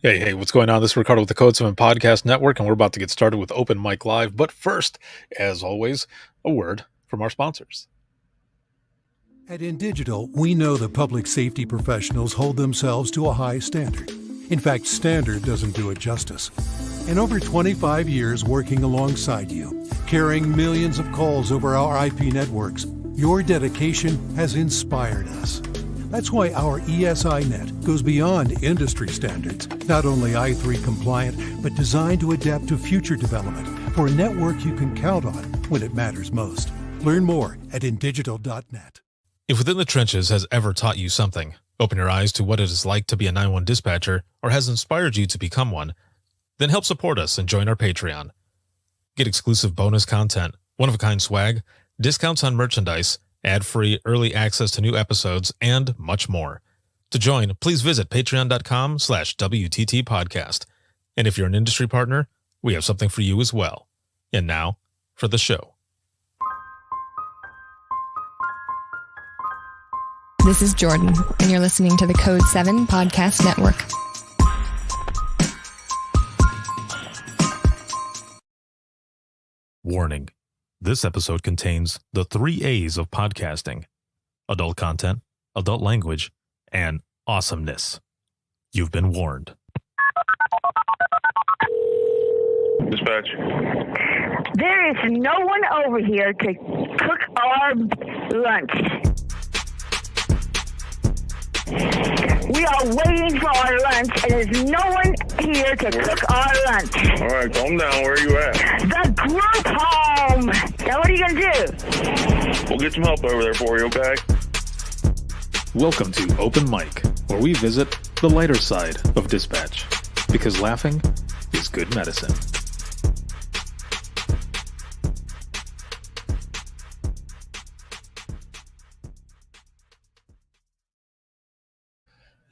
Hey, what's going on? This is Ricardo with the Code 7 Podcast Network, and we're about to get started with Open Mic Live. But first, as always, a word from our sponsors. At InDigital, we know that public safety professionals hold themselves to a high standard. In fact, standard doesn't do it justice. In over 25 years working alongside you, carrying millions of calls over our IP networks, your dedication has inspired us. That's why our ESINet goes beyond industry standards, not only i3 compliant, but designed to adapt to future development for a network you can count on when it matters most. Learn more at indigital.net. If Within the Trenches has ever taught you something, open your eyes to what it is like to be a 911 dispatcher, or has inspired you to become one, then help support us and join our Patreon. Get exclusive bonus content, one-of-a-kind swag, discounts on merchandise, ad-free early access to new episodes, and much more. To join, please visit patreon.com/WTT podcast. And if you're an industry partner, we have something for you as well. And now, for the show. This is Jordan, and you're listening to the Code 7 Podcast Network. Warning. This episode contains the 3 A's of podcasting: adult content, adult language, and awesomeness. You've been warned. Dispatch. There is no one over here to cook our lunch. We are waiting for our lunch, and there's no one here to cook our lunch. All right, calm down. Where are you at? The group home. Now, what are you going to do? We'll get some help over there for you, okay? Welcome to Open Mic, where we visit the lighter side of dispatch, because laughing is good medicine.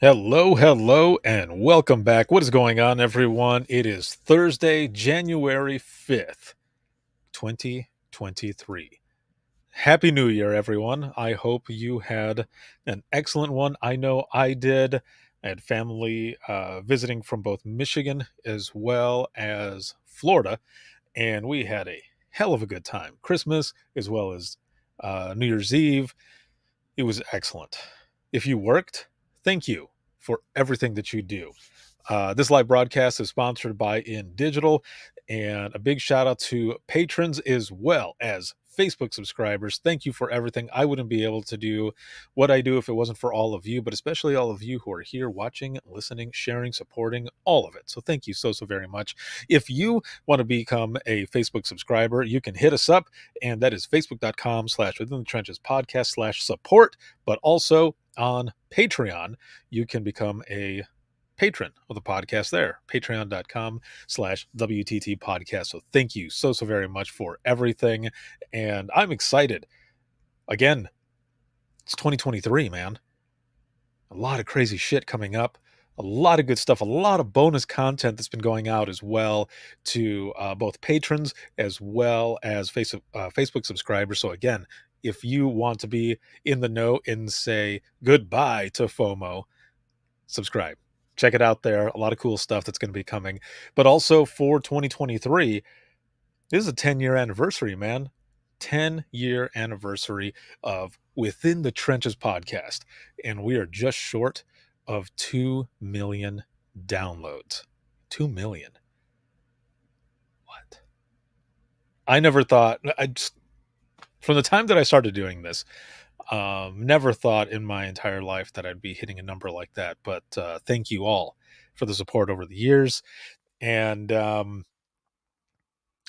Hello, and welcome back. What is going on, everyone? It is Thursday, January 5th, 2023. Happy New Year, everyone. I hope you had an excellent one. I know I did. I had family visiting from both Michigan as well as Florida, and we had a hell of a good time. Christmas as well as New Year's Eve. It was excellent. If you worked, thank you for everything that you do. This live broadcast is sponsored by InDigital, and a big shout out to patrons as well as Facebook subscribers. Thank you for everything. I wouldn't be able to do what I do if it wasn't for all of you, but especially all of you who are here watching, listening, sharing, supporting, all of it. So thank you so very much. If you want to become a Facebook subscriber, you can hit us up, and that is facebook.com/within the trenches podcast/support, but also on Patreon, you can become a patron of the podcast there, patreon.com/WTT podcast. So thank you so very much for everything. And I'm excited. Again, it's 2023, man. A lot of crazy shit coming up. A lot of good stuff, a lot of bonus content that's been going out as well to both patrons as well as Facebook subscribers. So again, if you want to be in the know and say goodbye to FOMO, subscribe. Check it out there. A lot of cool stuff that's going to be coming. But also for 2023, this is a 10-year anniversary, man. 10-year anniversary of Within the Trenches podcast. And we are just short of 2 million downloads. 2 million. What? I never thought, from the time that I started doing this, never thought in my entire life that I'd be hitting a number like that. But thank you all for the support over the years. And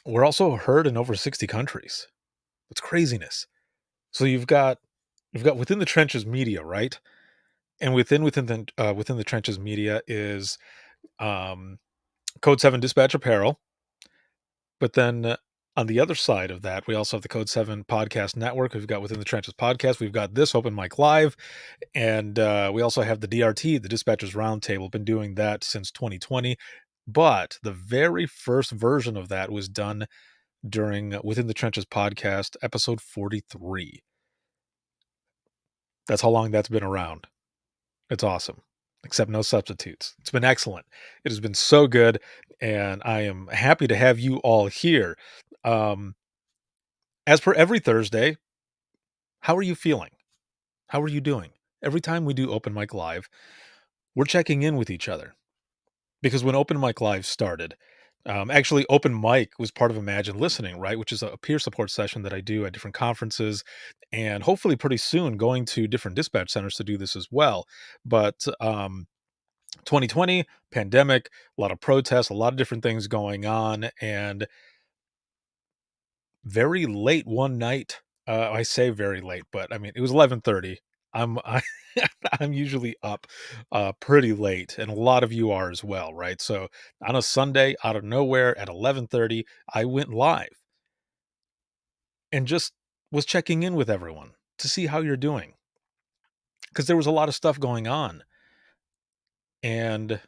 we're also heard in over 60 countries. It's craziness. So you've got Within the Trenches media, right? And within the Trenches media is Code 7 Dispatch Apparel. But then on the other side of that, we also have the Code 7 Podcast Network. We've got Within the Trenches podcast. We've got this Open Mic Live. And we also have the DRT, the Dispatchers Roundtable. Been doing that since 2020. But the very first version of that was done during Within the Trenches podcast, episode 43. That's how long that's been around. It's awesome. except no substitutes. It's been excellent. It has been so good, and I am happy to have you all here. Um, as per every Thursday, how are you feeling? How are you doing? Every time we do Open Mic Live, we're checking in with each other because when Open Mic Live started, actually, Open Mic was part of Imagine Listening, right? Which is a peer support session that I do at different conferences, and hopefully pretty soon going to different dispatch centers to do this as well. But 2020 pandemic, a lot of protests, a lot of different things going on, and very late one night. I say very late, but I mean it was 11:30. I, I'm usually up pretty late, and a lot of you are as well, right? So on a Sunday, out of nowhere at 11:30, I went live and just was checking in with everyone to see how you're doing because there was a lot of stuff going on, and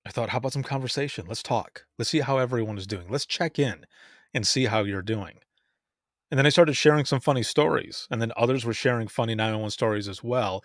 I thought, how about some conversation? Let's talk. Let's see how everyone is doing. Let's check in and see how you're doing. And then I started sharing some funny stories, and then others were sharing funny 911 stories as well,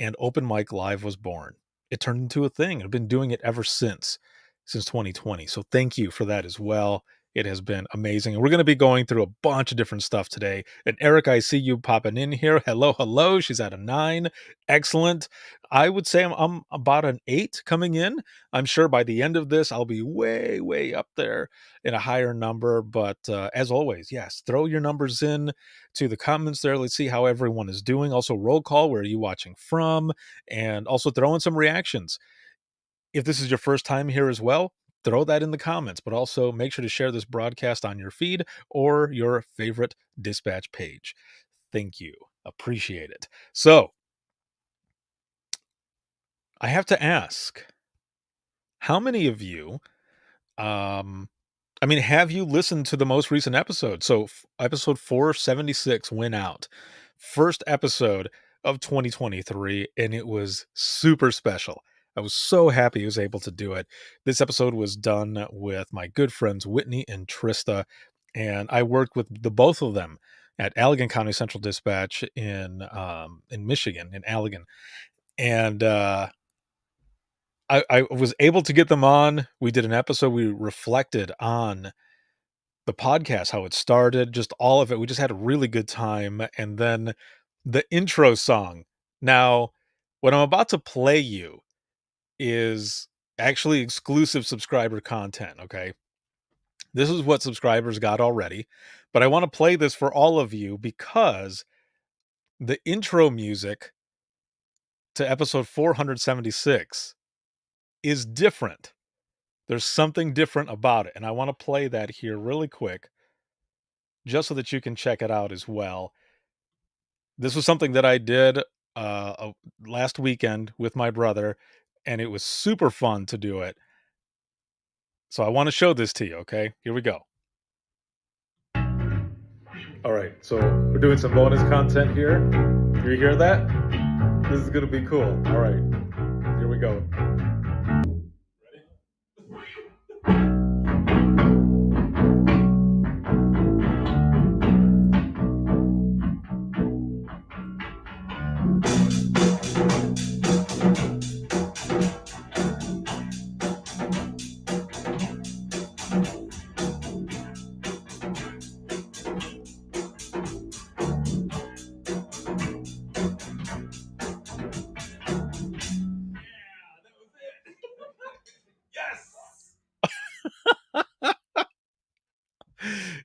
and Open Mic Live was born. It turned into a thing. I've been doing it ever since 2020. So thank you for that as well. It has been amazing. And we're going to be going through a bunch of different stuff today. And Eric, I see you popping in here. Hello, hello. She's at a 9. Excellent. I would say I'm about an 8 coming in. I'm sure by the end of this, I'll be way, way up there in a higher number. But as always, yes, throw your numbers in to the comments there. Let's see how everyone is doing. Also, roll call. Where are you watching from? And also throw in some reactions. If this is your first time here as well, throw that in the comments, but also make sure to share this broadcast on your feed or your favorite dispatch page. Thank you. Appreciate it. So, I have to ask, how many of you, have you listened to the most recent episode? So, episode 476 went out. First episode of 2023, and it was super special. I was so happy I was able to do it. This episode was done with my good friends Whitney and Trista, and I worked with the both of them at Allegan County Central Dispatch in Michigan, in Allegan, and I was able to get them on. We did an episode. We reflected on the podcast, how it started, just all of it. We just had a really good time, and then the intro song. Now, what I'm about to play you is actually exclusive subscriber content, okay? This is what subscribers got already, but I want to play this for all of you because the intro music to episode 476 is different. There's something different about it, and I want to play that here really quick just so that you can check it out as well. This was something that I did last weekend with my brother, and it was super fun to do it. So I want to show this to you, okay? Here we go. All right, so we're doing some bonus content here. You hear that? This is going to be cool. All right, here we go.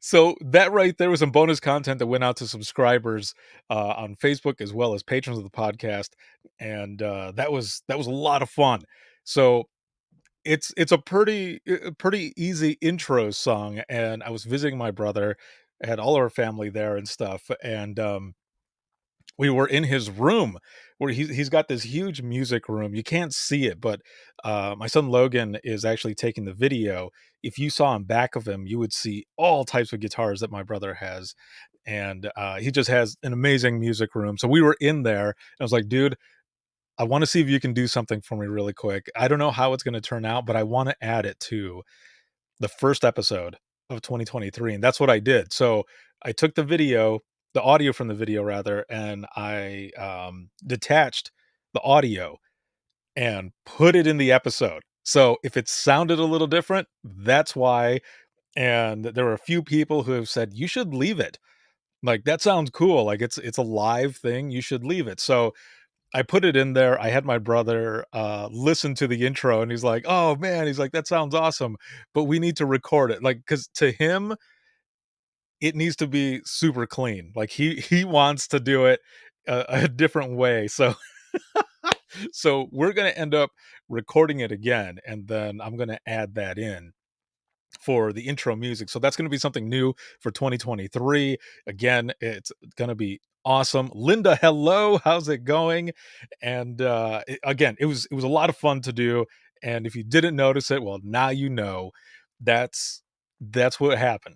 So that right there was some bonus content that went out to subscribers on Facebook as well as patrons of the podcast, and that was a lot of fun. So it's a pretty easy intro song, and I was visiting my brother, I had all our family there and stuff, and we were in his room where he's got this huge music room. You can't see it, but my son Logan is actually taking the video. If you saw in back of him, you would see all types of guitars that my brother has. And he just has an amazing music room. So we were in there, and I was like, dude, I want to see if you can do something for me really quick. I don't know how it's going to turn out, but I want to add it to the first episode of 2023. And that's what I did. So I took the audio from the video rather, and I detached the audio and put it in the episode. So if it sounded a little different, that's why. And there were a few people who have said, you should leave it. Like, that sounds cool. Like, it's a live thing. You should leave it. So I put it in there. I had my brother listen to the intro, and he's like, oh man, he's like, that sounds awesome, but we need to record it. Like, because to him, it needs to be super clean. Like, he wants to do it a different way. So so we're going to end up recording it again, and then I'm going to add that in for the intro music. So that's going to be something new for 2023. Again, it's going to be awesome. Linda, hello, how's it going? And again, it was a lot of fun to do. And if you didn't notice it, well, now you know. That's what happened.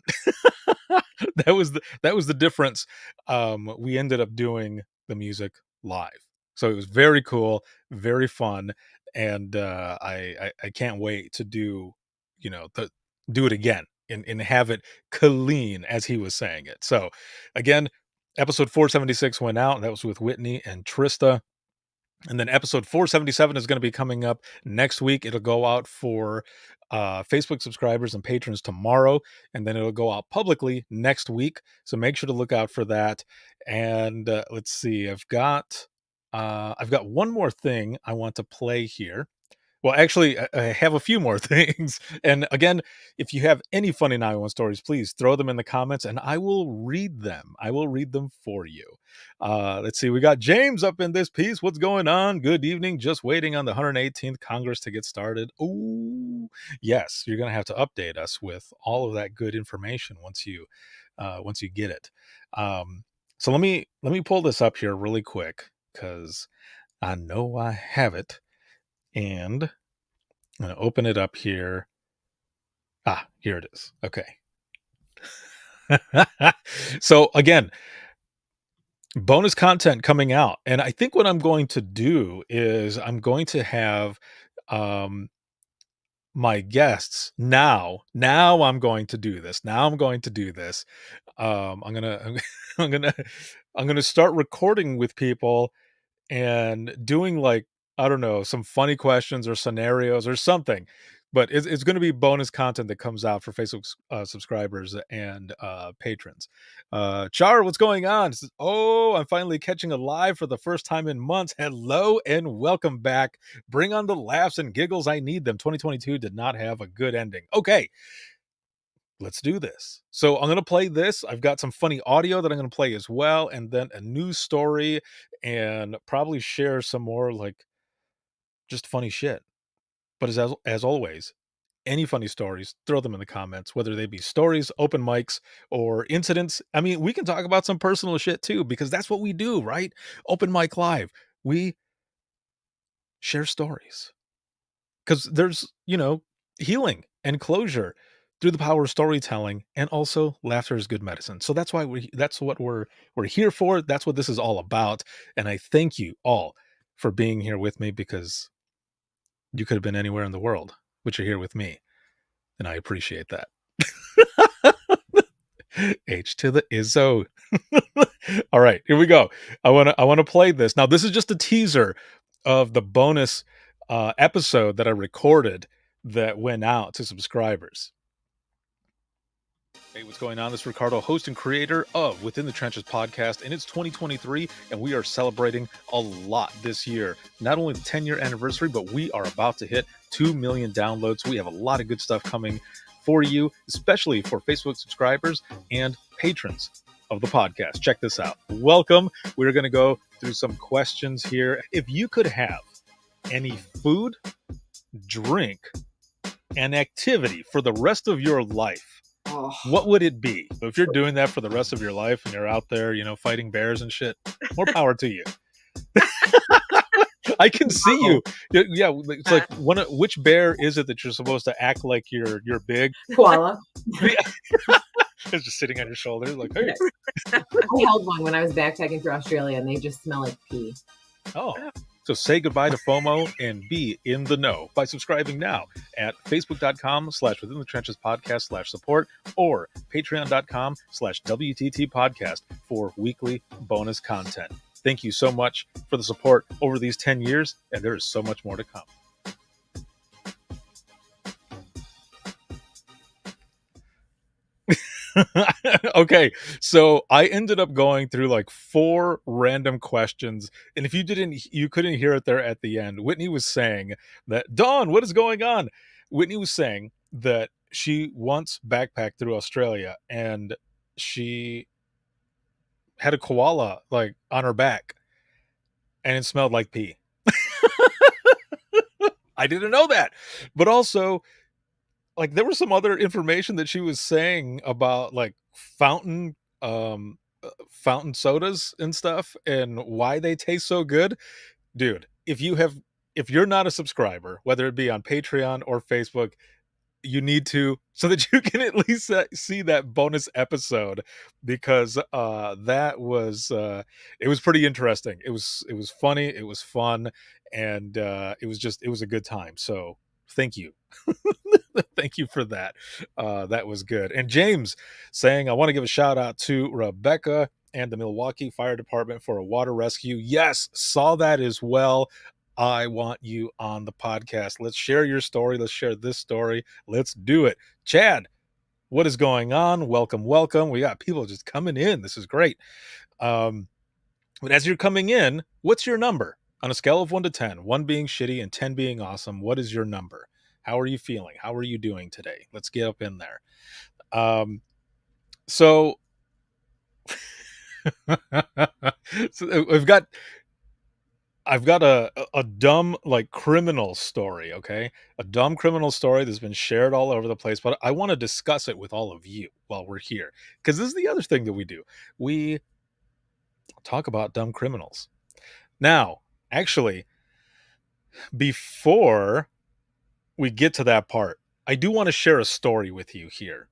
that was the difference. We ended up doing the music live, so it was very cool, very fun, and I can't wait to do do it again and have it clean as he was saying it. So again, episode 476 went out, and that was with Whitney and Trista. And then episode 477 is going to be coming up next week. It'll go out for Facebook subscribers and patrons tomorrow, and then it'll go out publicly next week. So make sure to look out for that. And let's see, I've got one more thing I want to play here. Well, actually, I have a few more things. And again, if you have any funny 911 stories, please throw them in the comments and I will read them. I will read them for you. Let's see. We got James up in this piece. What's going on? Good evening. Just waiting on the 118th Congress to get started. Oh, yes. You're going to have to update us with all of that good information once you get it. So let me pull this up here really quick because I know I have it. And I'm going to open it up here. Here it is. Okay. So again, bonus content coming out. And I think what I'm going to do is I'm going to have my guests now I'm going to do this. I'm going to start recording with people and doing, like, I don't know, some funny questions or scenarios or something, but it's going to be bonus content that comes out for Facebook subscribers and patrons. Char, what's going on? Says, oh, I'm finally catching a live for the first time in months. Hello and welcome back. Bring on the laughs and giggles. I need them. 2022 did not have a good ending. Okay, let's do this. So I'm going to play this. I've got some funny audio that I'm going to play as well, and then a news story, and probably share some more, like, just funny shit. But as always, any funny stories, throw them in the comments, whether they be stories, open mics, or incidents. I mean, we can talk about some personal shit too, because that's what we do, right? Open mic live. We share stories because there's, healing and closure through the power of storytelling, and also laughter is good medicine. So that's why that's what we're here for. That's what this is all about. And I thank you all for being here with me, because you could have been anywhere in the world, but you're here with me, and I appreciate that. H to the Izzo. All right, here we go. I want to play this. Now, this is just a teaser of the bonus episode that I recorded that went out to subscribers. Hey, what's going on? This is Ricardo, host and creator of Within the Trenches podcast, and it's 2023, and we are celebrating a lot this year. Not only the 10-year anniversary, but we are about to hit 2 million downloads. We have a lot of good stuff coming for you, especially for Facebook subscribers and patrons of the podcast. Check this out. Welcome. We're going to go through some questions here. If you could have any food, drink, and activity for the rest of your life, what would it be? So if you're doing that for the rest of your life and you're out there, fighting bears and shit, more power to you. I can see you. Yeah, it's like which bear is it that you're supposed to act like you're big? Koala. It's just sitting on your shoulder, like, hey. I held one when I was backpacking through Australia, and they just smell like pee. Oh. So say goodbye to FOMO and be in the know by subscribing now at facebook.com/within the trenches podcast/support or patreon.com/WTT podcast for weekly bonus content. Thank you so much for the support over these 10 years, and there is so much more to come. Okay, so I ended up going through like 4 random questions, and if you couldn't hear it there at the end. Whitney was saying that, Dawn, what is going on? Whitney was saying that she once backpacked through Australia and she had a koala like on her back and it smelled like pee. I didn't know that. But also, like, there was some other information that she was saying about like fountain sodas and stuff and why they taste so good. Dude, if you're not a subscriber, whether it be on Patreon or Facebook, you need to, so that you can at least see that bonus episode, because that was it was pretty interesting. It was funny, it was fun, and it was a good time. So thank you. Thank you for that. That was good. And James saying, I want to give a shout out to Rebecca and the Milwaukee Fire Department for a water rescue. Yes, saw that as well. I want you on the podcast. Let's share your story. Let's share this story. Let's do it. Chad, what is going on? Welcome, welcome. We got people just coming in. This is great. But as you're coming in, what's your number? On a scale of 1 to 10, 1 being shitty and 10 being awesome, what is your number? How are you feeling? How are you doing today? Let's get up in there. So I've got a dumb like criminal story, okay? A dumb criminal story that's been shared all over the place, but I want to discuss it with all of you while we're here, because this is the other thing that we do. We talk about dumb criminals. Now, actually, before we get to that part, I do want to share a story with you here.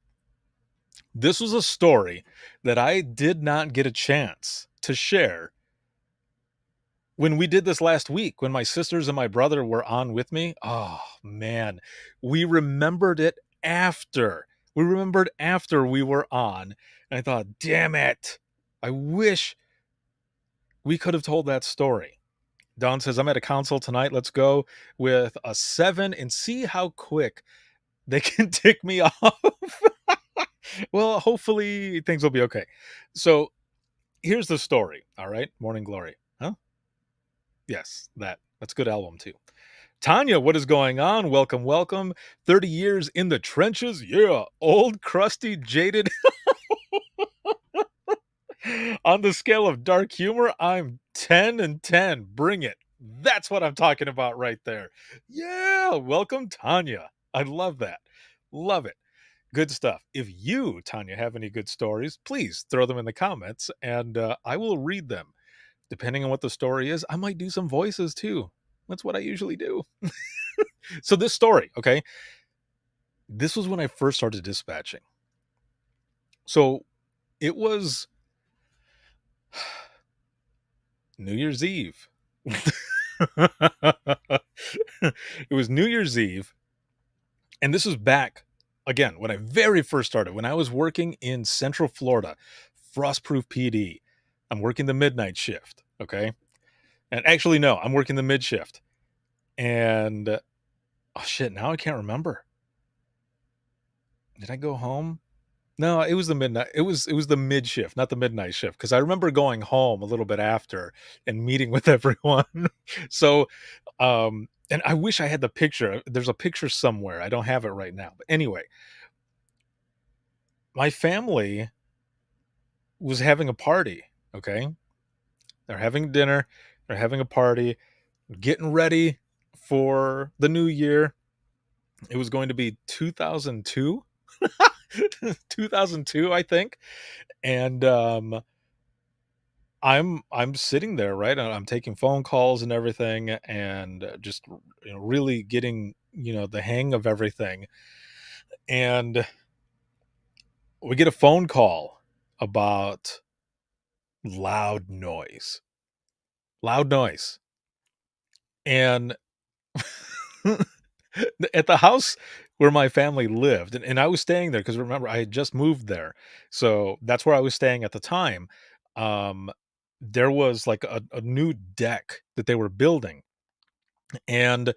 This was a story that I did not get a chance to share when we did this last week, when my sisters and my brother were on with me. Oh man, we remembered it after. We remembered after we were on, and I thought, damn it, I wish we could have told that story. Don says, I'm at a council tonight. Let's go with a 7 and see how quick they can tick me off. Well, hopefully things will be okay. So here's the story. All right. Morning Glory. Huh? Yes, that's a good album too. Tanya, what is going on? Welcome, welcome. 30 years in the trenches. Yeah. Old, crusty, jaded. On the scale of dark humor, I'm 10 and 10. Bring it. That's what I'm talking about right there. Yeah. Welcome, Tanya. I love that. Love it. Good stuff. If you, Tanya, have any good stories, please throw them in the comments and I will read them. Depending on what the story is, I might do some voices too. That's what I usually do. So this story, okay? This was when I first started dispatching. So it was New Year's Eve. It was New Year's Eve. And this was back, again, when I very first started, when I was working in Central Florida, Frostproof PD. I'm working the midnight shift, okay? And actually, no, I'm working the mid shift. And, oh shit, now I can't remember. Did I go home? No, it was the midnight. It was the mid shift, not the midnight shift, because I remember going home a little bit after and meeting with everyone. So, and I wish I had the picture. There's a picture somewhere. I don't have it right now. But anyway, my family was having a party, okay? They're having dinner. They're having a party, getting ready for the new year. It was going to be 2002. 2002, I think. And I'm sitting there, right? And I'm taking phone calls and everything, and just really getting the hang of everything. And we get a phone call about loud noise. And at the house where my family lived, and I was staying there because remember I had just moved there, so that's where I was staying at the time. there was like a new deck that they were building, and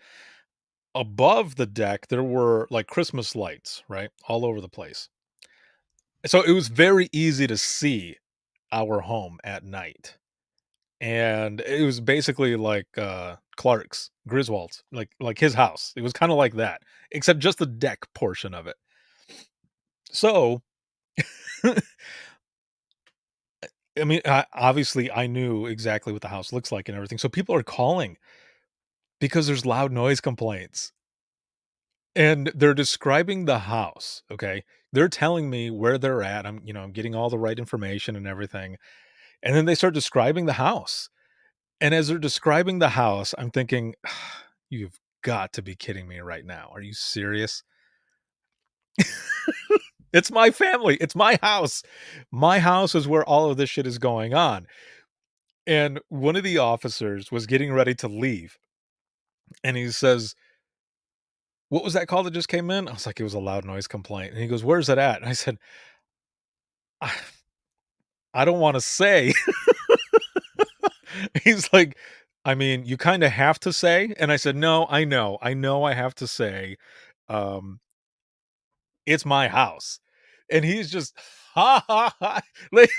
above the deck there were like Christmas lights, right, all over the place. So it was very easy to see our home at night. And it was basically like Clark's, Griswold's, like his house. It was kind of like that, except just the deck portion of it. So, I mean, obviously, I knew exactly what the house looks like and everything. So people are calling because there's loud noise complaints, and they're describing the house. Okay, they're telling me where they're at. I'm getting all the right information and everything, and then they start describing the house. And as they're describing the house, I'm thinking, "You've got to be kidding me right now. Are you serious?" It's my family. It's my house. My house is where all of this shit is going on. And one of the officers was getting ready to leave, and he says, "What was that call that just came in?" I was like, "It was a loud noise complaint." And he goes, "Where's it at?" And I said, "I I don't wanna say." He's like, "I mean, you kinda have to say." And I said, "No, I know. I know I have to say, um, it's my house." And he's just, "Ha, ha, ha." Like,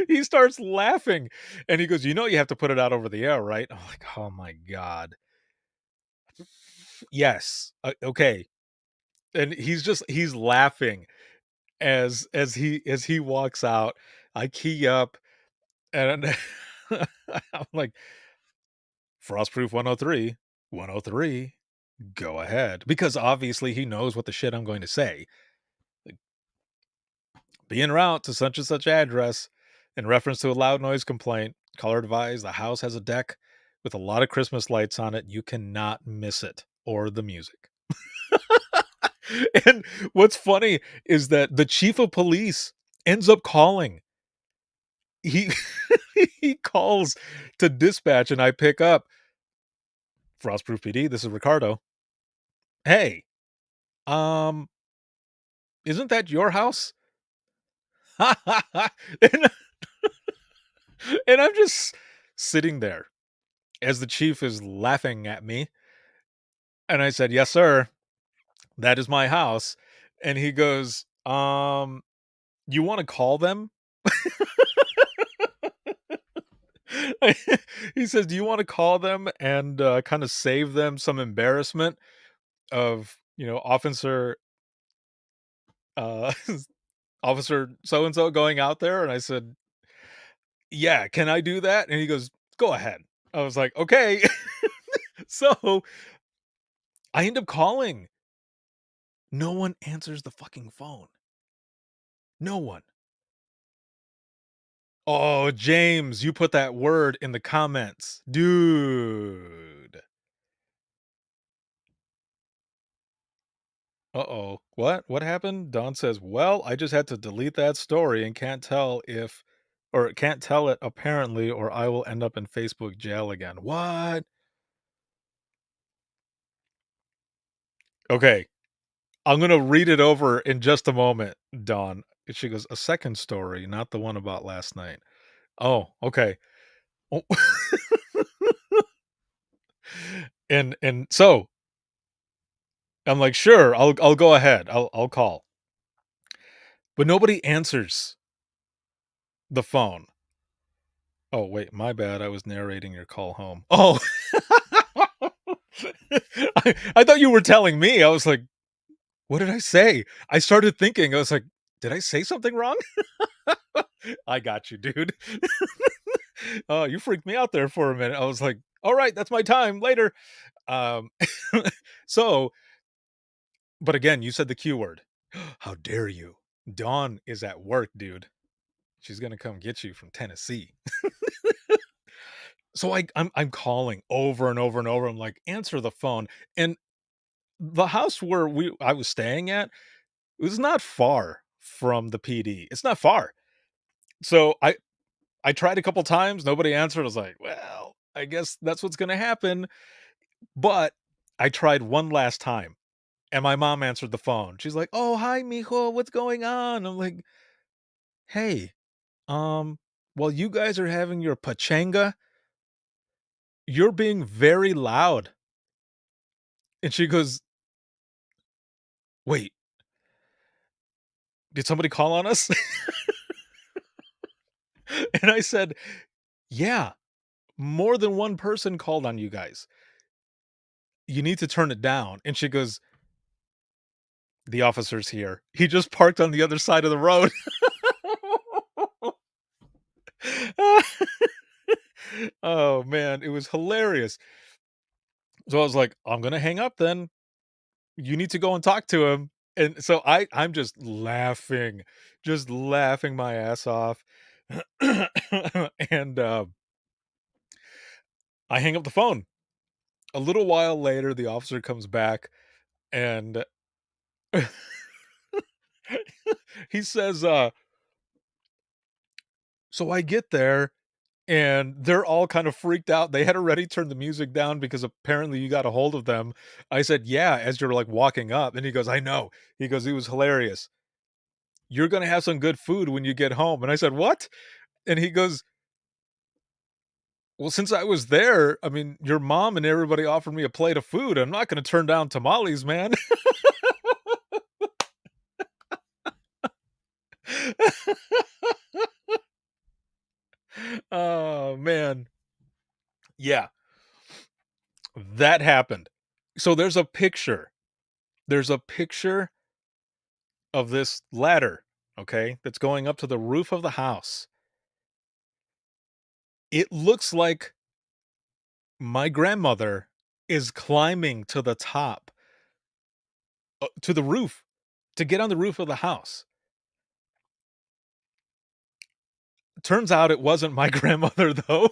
he starts laughing, and he goes, "You know you have to put it out over the air, right?" I'm like, "Oh my god. Yes. Okay." And he's laughing as he walks out. I key up, and I'm like, "Frostproof 103, 103, go ahead." Because obviously he knows what the shit I'm going to say. Like, "Be en route to such and such address in reference to a loud noise complaint. Caller advised the house has a deck with a lot of Christmas lights on it. You cannot miss it or the music." And what's funny is that the chief of police ends up calling. He he calls to dispatch, and I pick up. "Frostproof PD, this is Ricardo. Hey, um, isn't that your house?" and, and I'm just sitting there as the chief is laughing at me. And I said, "Yes, sir, that is my house." And he goes, "You want to call them?" He says, "Do you want to call them and kind of save them some embarrassment of, officer, uh, officer so and so going out there?" And I said, "Yeah, can I do that?" And he goes, "Go ahead." I was like, "Okay." So I end up calling. No one answers the fucking phone. No one. Oh, James, you put that word in the comments. Dude. Uh-oh. What? What happened? Don says, "Well, I just had to delete that story and can't tell it apparently, or I will end up in Facebook jail again." What? Okay. I'm gonna read it over in just a moment, Dawn. She goes, "A second story, not the one about last night." Oh, okay. Oh. And so I'm like, "Sure, I'll go ahead. I'll call." But nobody answers the phone. Oh, wait, my bad. I was narrating your call home. Oh. I thought you were telling me. I was like, "What did I say?" I started thinking. I was like, "Did I say something wrong?" I got you, dude. Oh, you freaked me out there for a minute. I was like, "All right, that's my time. Later." Um, so, but again, you said the Q word. How dare you? Dawn is at work, dude. She's gonna come get you from Tennessee. So I'm calling over and over and over. I'm like, "Answer the phone." And the house where I was staying at, it was not far from the PD. It's not far. So I tried a couple times, nobody answered. I was like, "Well, I guess that's what's gonna happen." But I tried one last time, and my mom answered the phone. She's like, "Oh, hi, mijo, what's going on?" I'm like, "Hey, um, while you guys are having your pachanga, you're being very loud." And she goes, "Wait, did somebody call on us?" And I said, "Yeah, more than one person called on you guys. You need to turn it down." And she goes, "The officer's here. He just parked on the other side of the road." Oh, man, it was hilarious. So I was like, "I'm gonna hang up then. You need to go and talk to him." And so I'm just laughing my ass off. And, I hang up the phone. A little while later, the officer comes back and he says, "So I get there and they're all kind of freaked out. They had already turned the music down because apparently you got a hold of them." I said, "Yeah," as you're like walking up. And he goes, "I know." He goes, "It was hilarious. You're gonna have some good food when you get home." And I said, "What?" And he goes, "Well, since I was there, I mean, your mom and everybody offered me a plate of food. I'm not gonna turn down tamales, man." Oh, man. Yeah, that happened. So there's a picture of this ladder, okay, that's going up to the roof of the house. It looks like my grandmother is climbing to the top, to the roof, to get on the roof of the house. Turns out it wasn't my grandmother, though.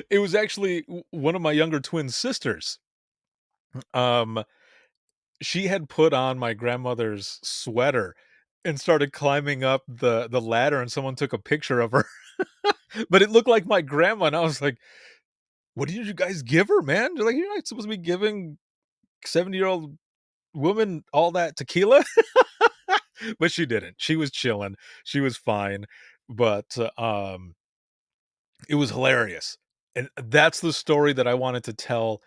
It was actually one of my younger twin sisters. Um, she had put on my grandmother's sweater and started climbing up the ladder, and someone took a picture of her. But it looked like my grandma, and I was like, "What did you guys give her, man?" They're like, "You're not supposed to be giving 70-year-old woman all that tequila." But she didn't. She was chilling. She was fine. But, it was hilarious. And that's the story that I wanted to tell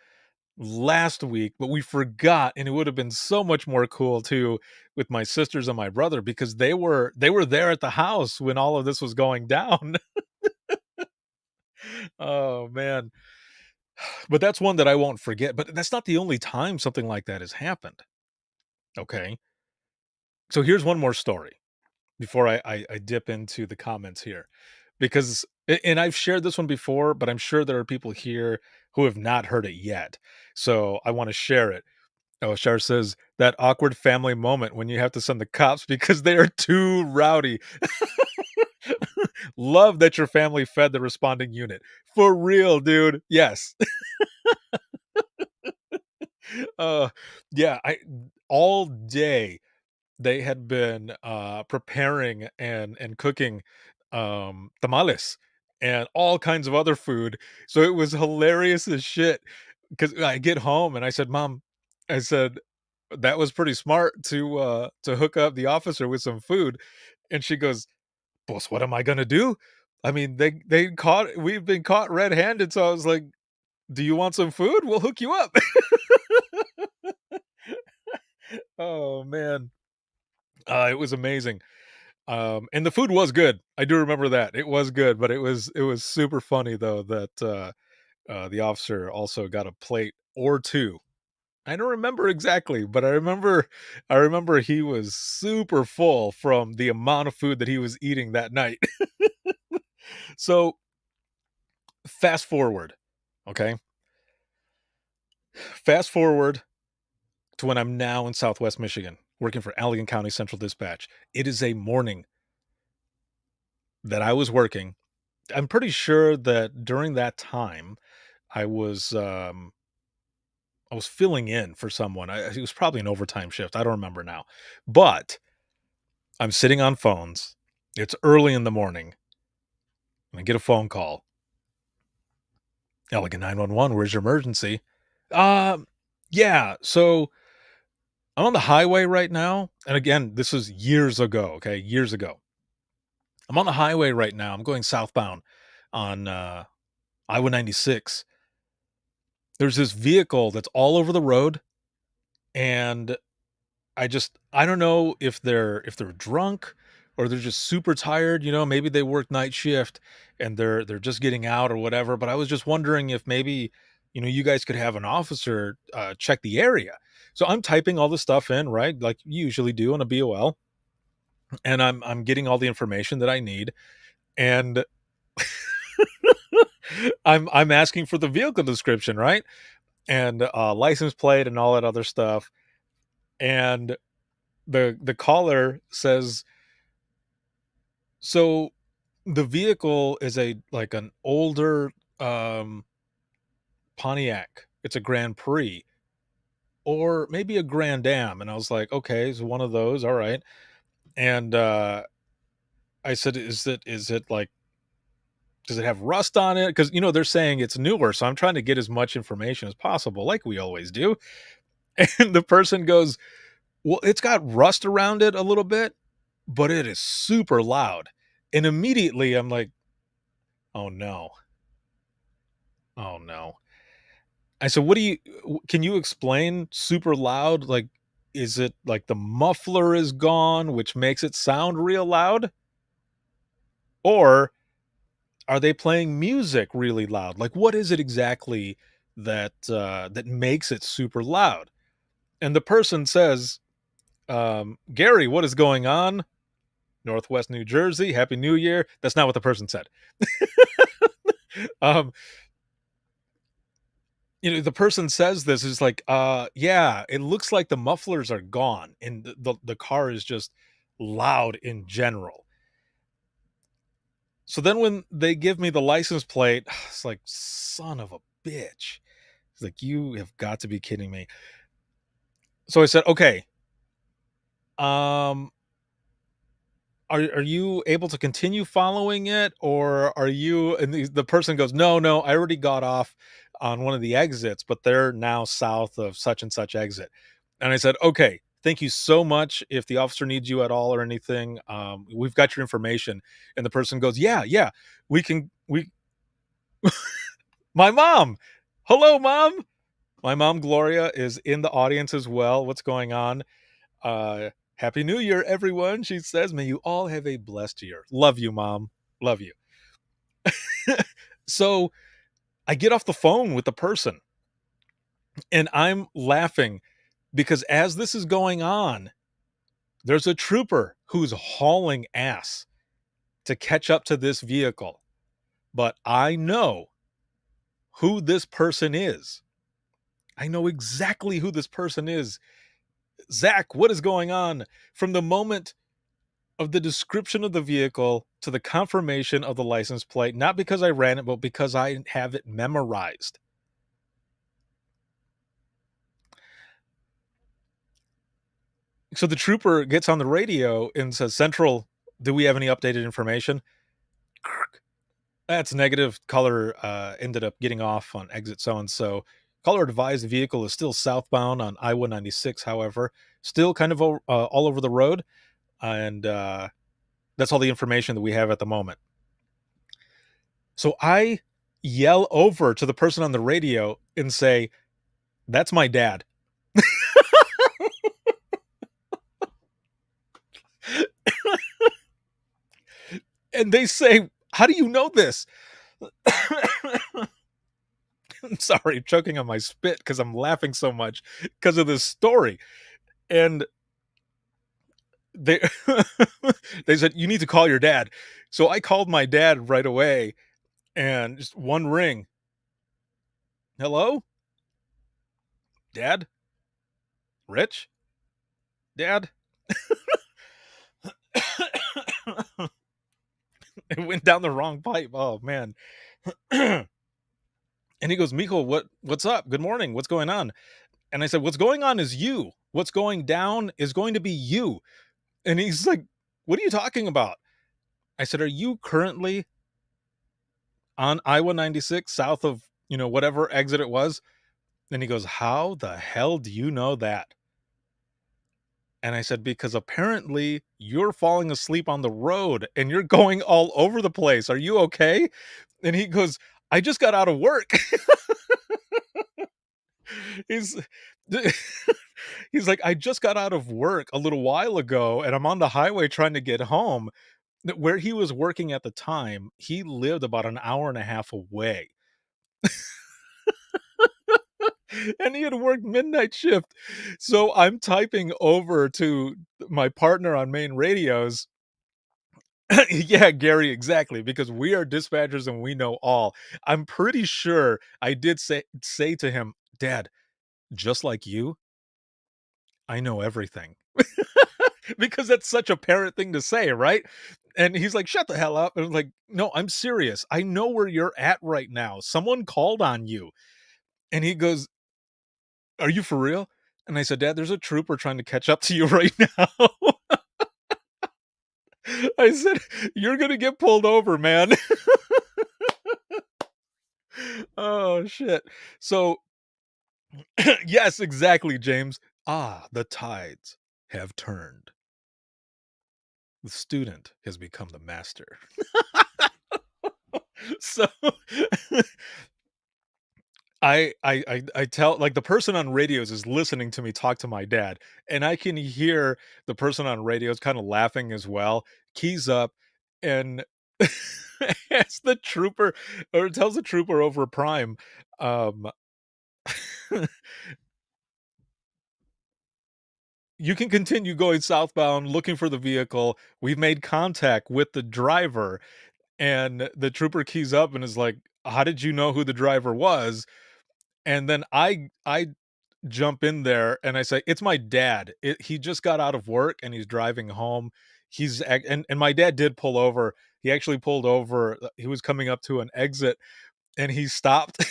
last week, but we forgot, and it would have been so much more cool too with my sisters and my brother because they were there at the house when all of this was going down. Oh, man. But that's one that I won't forget, but that's not the only time something like that has happened, okay? So here's one more story before I dip into the comments here, because and I've shared this one before, but I'm sure there are people here who have not heard it yet. So I wanna share it. Oh, Shar says, "That awkward family moment when you have to send the cops because they are too rowdy." Love that your family fed the responding unit. For real, dude. Yes. Uh, yeah, I all day they had been preparing and cooking tamales and all kinds of other food. So it was hilarious as shit because I get home and I said, "Mom," I said, "that was pretty smart to hook up the officer with some food." And she goes, "Boss, what am I gonna do? I mean, we've been caught red-handed." So I was like, "Do you want some food? We'll hook you up." Oh, man. It was amazing. And the food was good. I do remember that. It was good, but it was super funny though that the officer also got a plate or two. I don't remember exactly, but I remember he was super full from the amount of food that he was eating that night. So fast forward, okay? Fast forward to when I'm now in Southwest Michigan, working for Allegan County Central Dispatch. It is a morning that I was working. I'm pretty sure that during that time, I was, um, I was filling in for someone. It was probably an overtime shift. I don't remember now. But I'm sitting on phones. It's early in the morning. And I get a phone call. Elegant 911, where's your emergency? Um, yeah, so I'm on the highway right now. And again, this is years ago, okay? Years ago. I'm on the highway right now. I'm going southbound on Iowa 96. There's this vehicle that's all over the road, and I don't know if they're drunk or they're just super tired, maybe they work night shift and they're just getting out or whatever, but I was just wondering if maybe, you guys could have an officer check the area. So I'm typing all the stuff in, right? Like you usually do on a BOL, and I'm getting all the information that I need, and I'm asking for the vehicle description, right? And license plate and all that other stuff. And the caller says, so the vehicle is an older um Pontiac. It's a Grand Prix or maybe a Grand Am. And I was like, okay, it's one of those. All right. And I said, is it like, does it have rust on it? Because they're saying it's newer. So I'm trying to get as much information as possible, like we always do. And the person goes, well, it's got rust around it a little bit, but it is super loud. And immediately I'm like, oh no. Oh no. I said, can you explain super loud? Like, is it like the muffler is gone, which makes it sound real loud? Or are they playing music really loud? Like, what is it exactly that makes it super loud? And the person says, Gary, what is going on? Northwest New Jersey, Happy New Year. That's not what the person said. um, the person says this is like, yeah, it looks like the mufflers are gone and the car is just loud in general. So then when they give me the license plate, it's like, son of a bitch. It's like, you have got to be kidding me. So I said, okay, are you able to continue following it, or are you? And the person goes, no, I already got off on one of the exits, but they're now south of such and such exit. And I said, okay, thank you so much. If the officer needs you at all or anything, we've got your information. And the person goes, yeah, we my mom. Hello, mom. My mom, Gloria, is in the audience as well. What's going on? Happy New Year, everyone. She says, may you all have a blessed year. Love you, mom. Love you. So I get off the phone with the person and I'm laughing because as this is going on, there's a trooper who's hauling ass to catch up to this vehicle. But I know who this person is. I know exactly who this person is. Zach, what is going on? From the moment of the description of the vehicle to the confirmation of the license plate, not because I ran it, but because I have it memorized. So the trooper gets on the radio and says, Central, do we have any updated information? That's negative. Caller ended up getting off on exit so-and-so. Caller advised the vehicle is still southbound on Iowa 96, however, still kind of all over the road. And that's all the information that we have at the moment. So I yell over to the person on the radio and say, that's my dad. And they say, how do you know this? I'm sorry, I'm choking on my spit because I'm laughing so much because of this story. And they they said, you need to call your dad. So I called my dad right away and just one ring. Hello? Dad? Rich? Dad? It went down the wrong pipe. Oh man. And he goes, Mijo, what's up? Good morning. What's going on? And I said, what's going on is you. What's going down is going to be you. And he's like, what are you talking about? I said, are you currently on Iowa 96 south of, whatever exit it was? And he goes, how the hell do you know that? And I said, "Because apparently you're falling asleep on the road and you're going all over the place. Are you okay?" And he goes, "I just got out of work." He's he's like, "I just got out of work a little while ago and I'm on the highway trying to get home." Where he was working at the time, he lived about an hour and a half away. And he had worked midnight shift. So I'm typing over to my partner on main radios. Yeah, Gary, exactly, because we are dispatchers and we know all. I'm pretty sure I did say to him, "Dad, just like you, I know everything." Because that's such a parent thing to say, right? And he's like, "Shut the hell up." And I'm like, "No, I'm serious. I know where you're at right now. Someone called on you." And he goes, "Are you for real?" And I said, "Dad, there's a trooper trying to catch up to you right now." I said, "You're gonna get pulled over, man." Oh shit. So yes, exactly, James. Ah, the tides have turned. The student has become the master. So I tell, like, the person on radios is listening to me talk to my dad, and I can hear the person on radios kinda laughing as well, keys up, and as the trooper or tells the trooper over prime, um, "You can continue going southbound looking for the vehicle. We've made contact with the driver." And the trooper keys up and is like, "How did you know who the driver was?" And then I jump in there and I say, "It's my dad. He just got out of work and he's driving home. And my dad did pull over. He actually pulled over. He was coming up to an exit and he stopped."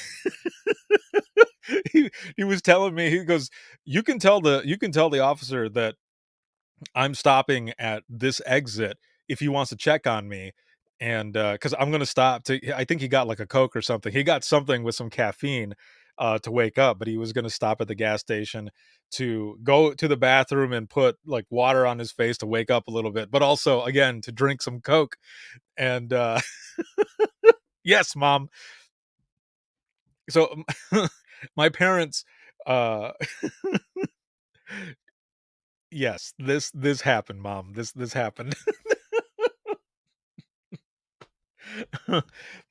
He was telling me, he goes, you can tell the officer that I'm stopping at this exit if he wants to check on me." And because I'm gonna stop to, I think he got like a Coke or something. He got something with some caffeine to wake up, but he was gonna stop at the gas station to go to the bathroom and put like water on his face to wake up a little bit, but also again to drink some Coke. And yes, mom. So my parents, uh yes, this happened, mom. This happened.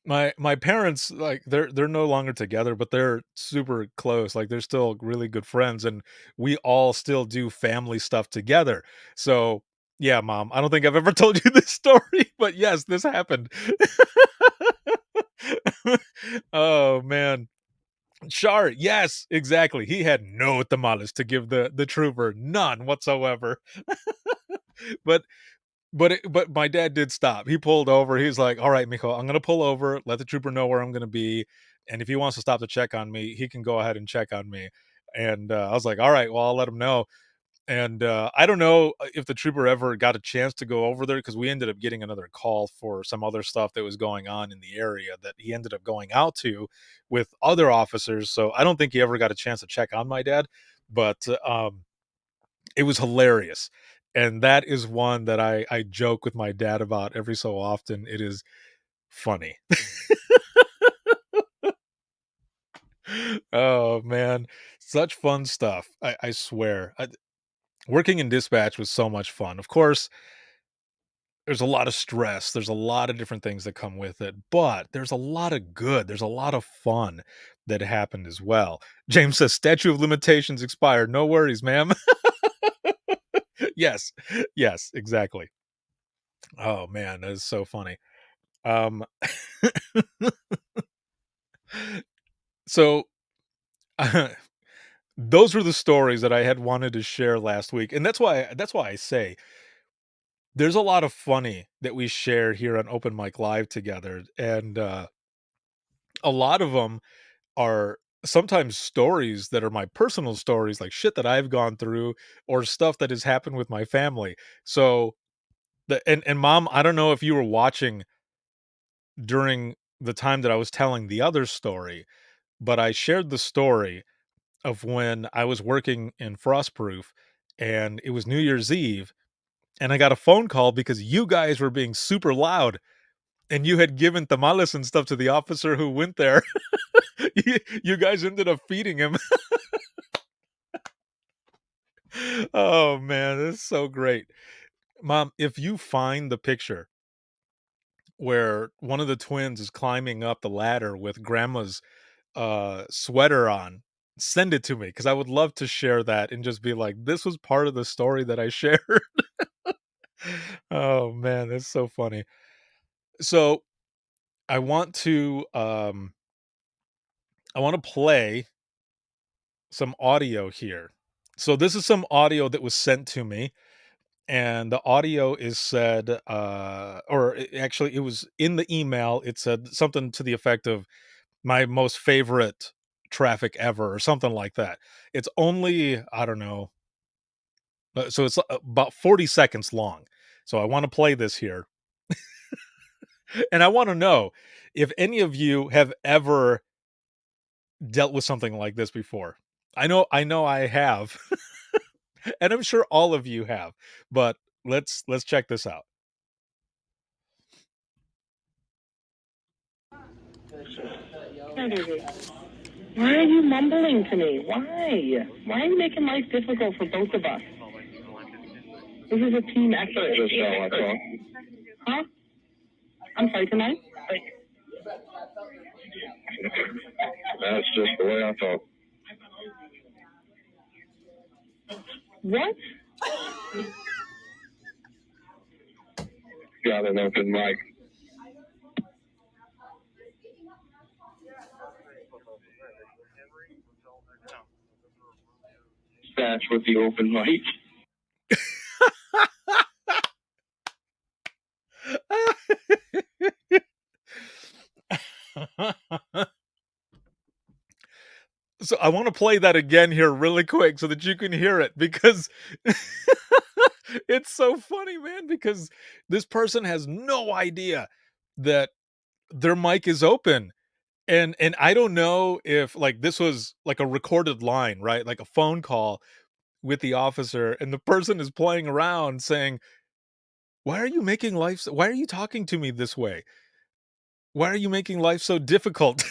My parents, like, they're no longer together, but they're super close. Like, they're still really good friends, and we all still do family stuff together. So, yeah, mom, I don't think I've ever told you this story, but yes, this happened. Oh man. Char, yes, exactly. He had no tamales to give the trooper, none whatsoever. But but my dad did stop. He pulled over. He's like, "All right, Mijo, I'm gonna pull over, let the trooper know where I'm gonna be, and if he wants to stop to check on me, he can go ahead and check on me." And I was like, "All right, well, I'll let him know." And I don't know if the trooper ever got a chance to go over there because we ended up getting another call for some other stuff that was going on in the area that he ended up going out to with other officers. So I don't think he ever got a chance to check on my dad, but it was hilarious. And that is one that I joke with my dad about every so often. It is funny. Oh, man. Such fun stuff. I swear. Working in dispatch was so much fun. Of course, there's a lot of stress. There's a lot of different things that come with it, but there's a lot of good. There's a lot of fun that happened as well. James says, "Statute of limitations expired. No worries, ma'am." Yes. Yes, exactly. Oh, man, that is so funny. Um, so those were the stories that I had wanted to share last week, and that's why I say there's a lot of funny that we share here on Open Mic Live together, and a lot of them are sometimes stories that are my personal stories, like shit that I've gone through or stuff that has happened with my family. So and mom, I don't know if you were watching during the time that I was telling the other story, but I shared the story of when I was working in Frostproof and it was New Year's Eve, and I got a phone call because you guys were being super loud, and you had given tamales and stuff to the officer who went there. You guys ended up feeding him. Oh, man, that's so great. Mom, if you find the picture where one of the twins is climbing up the ladder with grandma's, sweater on, send it to me because I would love to share that and just be like, "This was part of the story that I shared." Oh, man, that's so funny. So, I want to, I wanna play some audio here. So, this is some audio that was sent to me, and the audio is said, actually, it was in the email, it said something to the effect of, "My most favorite traffic ever," or something like that. It's only, I don't know, so it's about 40 seconds long. So I wanna play this here, and I wanna know if any of you have ever dealt with something like this before. I know I have, and I'm sure all of you have, but let's check this out. Why are you mumbling to me? Why? Why are you making life difficult for both of us? This is a team effort. Huh? I'm sorry, tonight? That's just the way I thought. What? Got an open mic. That's with the open mic. So I want to play that again here really quick so that you can hear it because it's so funny, man, because this person has no idea that their mic is open. And I don't know if like this was like a recorded line, right? Like a phone call with the officer and the person is playing around saying, "Why are you making life why are you talking to me this way? Why are you making life so difficult?"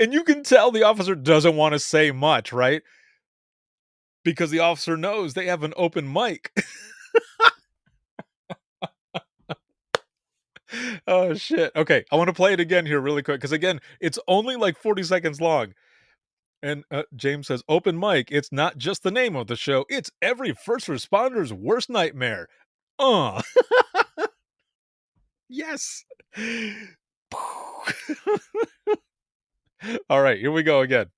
and you can tell the officer doesn't want to say much, right? Because the officer knows they have an open mic. Oh shit. Okay, I want to play it again here really quick because again, it's only like 40 seconds long. And James says, "Open mic. It's not just the name of the show. It's every first responder's worst nightmare." Uh. Yes. All right, here we go again.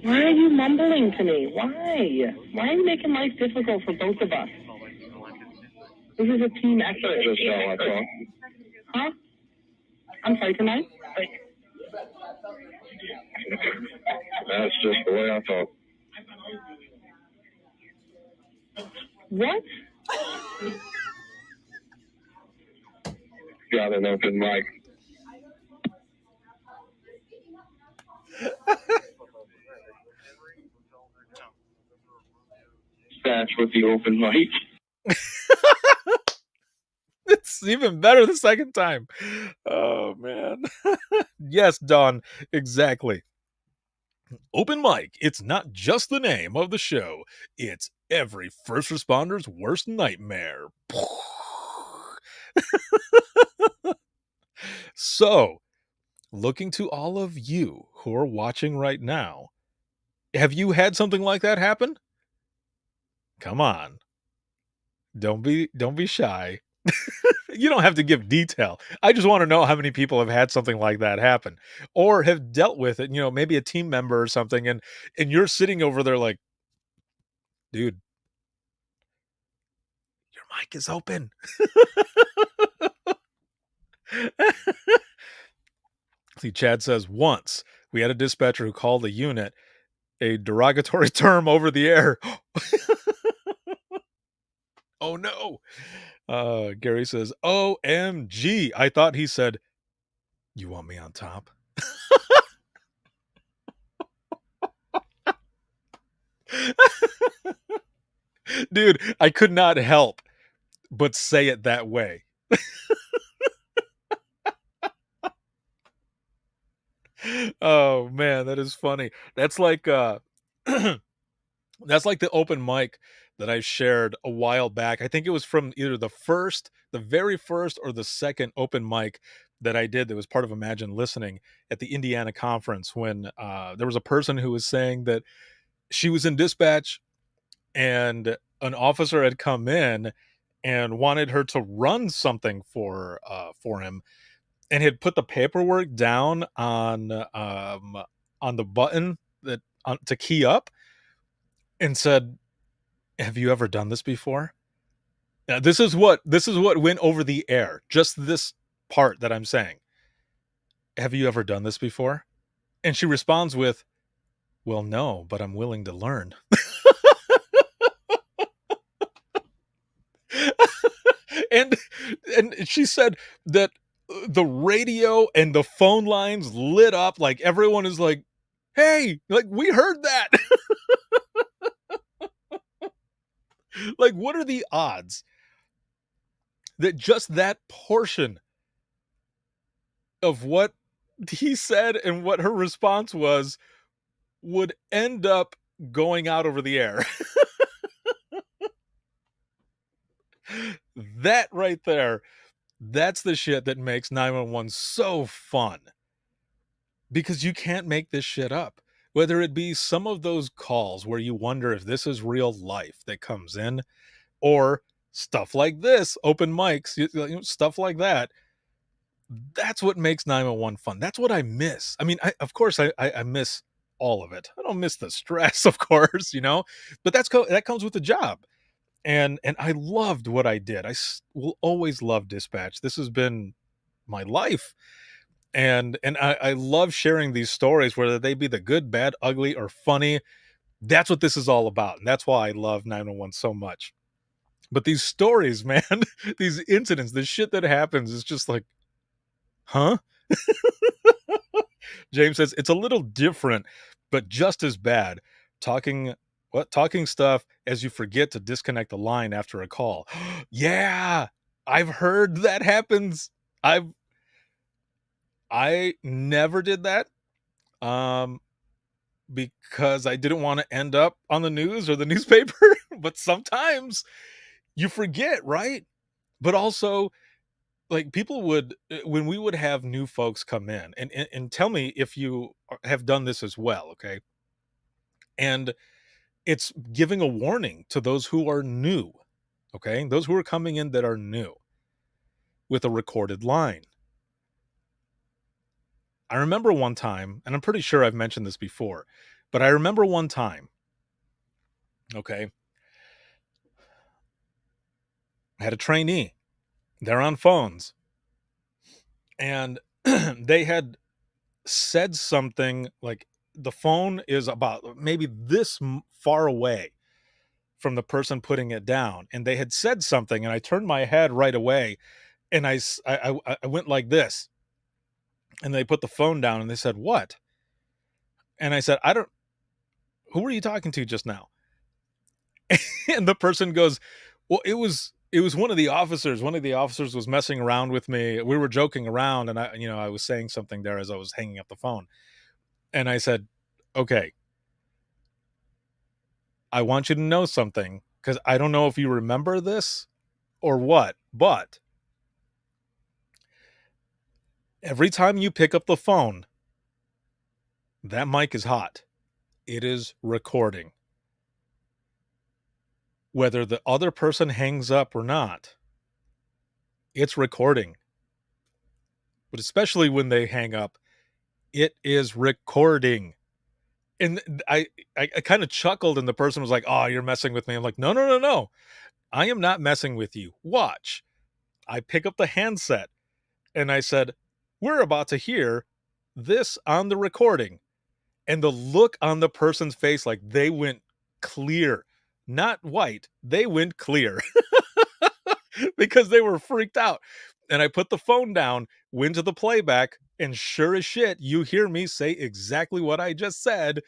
Why are you mumbling to me? Why? Why are you making life difficult for both of us? This is a team effort. Just how I thought. Huh? I'm sorry, tonight? That's just the way I thought. What? Got an open mic. That's with the open mic. It's even better the second time. Oh man. Yes, Don, exactly. Open mic. It's not just the name of the show. It's every first responder's worst nightmare. So, looking to all of you who are watching right now, have you had something like that happen? Come on. Don't be shy. You don't have to give detail. I just want to know how many people have had something like that happen or have dealt with it, maybe a team member or something and you're sitting over there like, "Dude, your mic is open." See, Chad says, "Once we had a dispatcher who called the unit a derogatory term over the air." Oh no. Gary says, "OMG. I thought he said, 'You want me on top?'" Dude, I could not help but say it that way. Oh man, that is funny. That's like that's like the open mic that I shared a while back. I think it was from either the very first or the second open mic that I did that was part of Imagine Listening at the Indiana conference when there was a person who was saying that she was in dispatch and an officer had come in and wanted her to run something for him and had put the paperwork down on the button that to key up and said, "Have you ever done this before?" Now, this is what went over the air. Just this part that I'm saying. Have you ever done this before? And she responds with, "Well, no, but I'm willing to learn." and and she said that the radio and the phone lines lit up like everyone is like, "Hey, like we heard that." Like what are the odds that just that portion of what he said and what her response was would end up going out over the air? That right there, that's the shit that makes 911 so fun. Because you can't make this shit up. Whether it be some of those calls where you wonder if this is real life that comes in, or stuff like this, open mics, stuff like that. That's what makes 911 fun. That's what I miss. I mean, of course, I miss all of it. I don't miss the stress, of course, but that comes with the job. And I loved what I did. Will always love dispatch. This has been my life. And I love sharing these stories, whether they be the good, bad, ugly, or funny. That's what this is all about. And that's why I love 911 so much. But these stories, man, these incidents, this shit that happens is just like, huh? James says it's a little different, but just as bad. Talking stuff as you forget to disconnect the line after a call. Yeah, I've heard that happens. I never did that. Because I didn't want to end up on the news or the newspaper, but sometimes you forget, right? But also, like people would when we would have new folks come in and tell me if you have done this as well, okay? And it's giving a warning to those who are new, okay? Those who are coming in that are new with a recorded line. I remember one time, and I'm pretty sure I've mentioned this before, but I remember one time, okay, I had a trainee. They're on phones. And they had said something like the phone is about maybe this far away from the person putting it down. And they had said something, and I turned my head right away, and I went like this. And they put the phone down, and they said, "What?" And I said, "Who were you talking to just now?" And the person goes, "Well, it was one of the officers. One of the officers was messing around with me. We were joking around, and I was saying something there as I was hanging up the phone." And I said, "Okay, I want you to know something, because I don't know if you remember this or what, but every time you pick up the phone, that mic is hot. It is recording. Whether the other person hangs up or not, it's recording. But especially when they hang up, it is recording." And I kind of chuckled, and the person was like, "Oh, you're messing with me." I'm like, "No, no, no, no. I am not messing with you. Watch." I pick up the handset and I said, "We're about to hear this on the recording." And the look on the person's face, like they went clear, not white. They went clear because they were freaked out. And I put the phone down, went to the playback, and sure as shit, you hear me say exactly what I just said.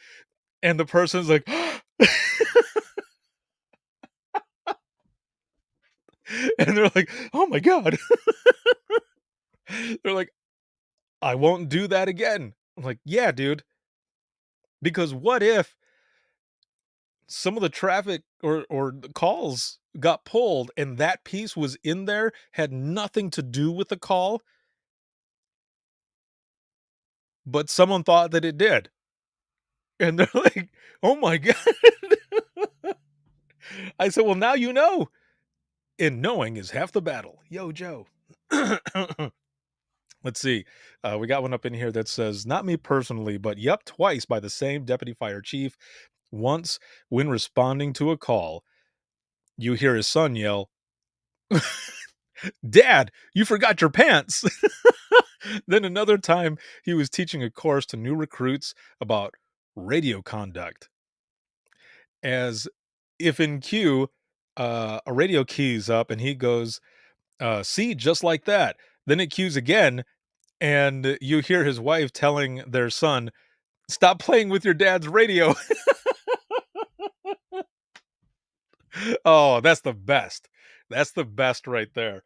And the person's like, And they're like, "Oh my god." They're like, "I won't do that again." I'm like, "Yeah, dude, because what if some of the traffic or the calls got pulled and that piece was in there, had nothing to do with the call, but someone thought that it did." And they're like, "Oh my god." I said, "Well, now you know, and knowing is half the battle." Yo, Joe. Let's see. We got one up in here that says, "Not me personally, but yep, twice by the same deputy fire chief. Once, when responding to a call, you hear his son yell, 'Dad, you forgot your pants.'" Then another time, he was teaching a course to new recruits about radio conduct. As if in cue, a radio keys up and he goes, "See, just like that." Then it cues again, and you hear his wife telling their son, "Stop playing with your dad's radio." Oh, that's the best. That's the best right there.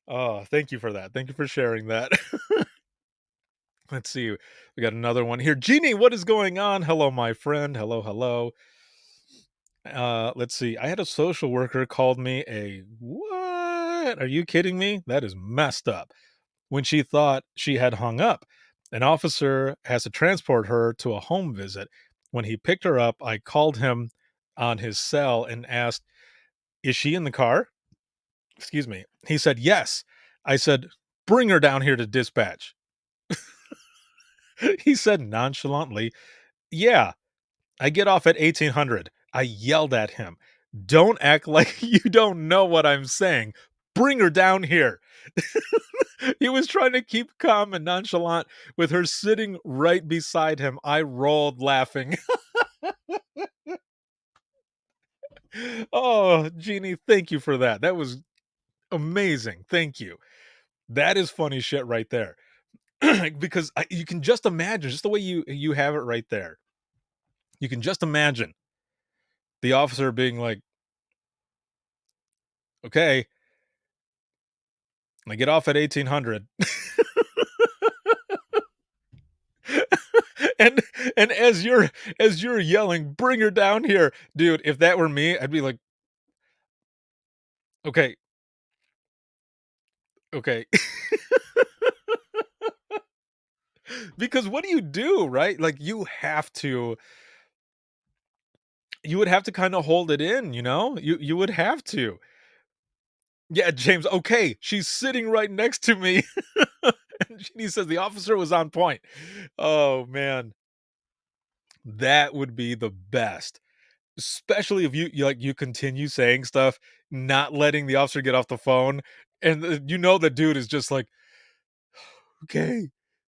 Oh, thank you for that. Thank you for sharing that. Let's see. We got another one here. Jeannie, what is going on? Hello, my friend. Hello, hello. Let's see. I had a social worker called me a what? Are you kidding me? That is messed up. When she thought she had hung up, an officer has to transport her to a home visit. When he picked her up, I called him on his cell and asked, "Is she in the car?" Excuse me. He said, "Yes." I said, "Bring her down here to dispatch." He said nonchalantly, "Yeah, I get off at 1800. I yelled at him, "Don't act like you don't know what I'm saying. Bring her down here." He was trying to keep calm and nonchalant with her sitting right beside him. I rolled laughing. Oh, Jeannie, thank you for that. That was amazing. Thank you. That is funny shit right there. Because you can just imagine, just the way you have it right there. You can just imagine the officer being like, "Okay, I get off at 1800." and and as you're yelling, "Bring her down here," dude. If that were me, I'd be like, "Okay, okay." Because what do you do, right? Like you would have to kind of hold it in, you would have to. Yeah, James. Okay, she's sitting right next to me. And he says the officer was on point. Oh man, that would be the best. Especially if you continue saying stuff, not letting the officer get off the phone, and the dude is just like, "Okay,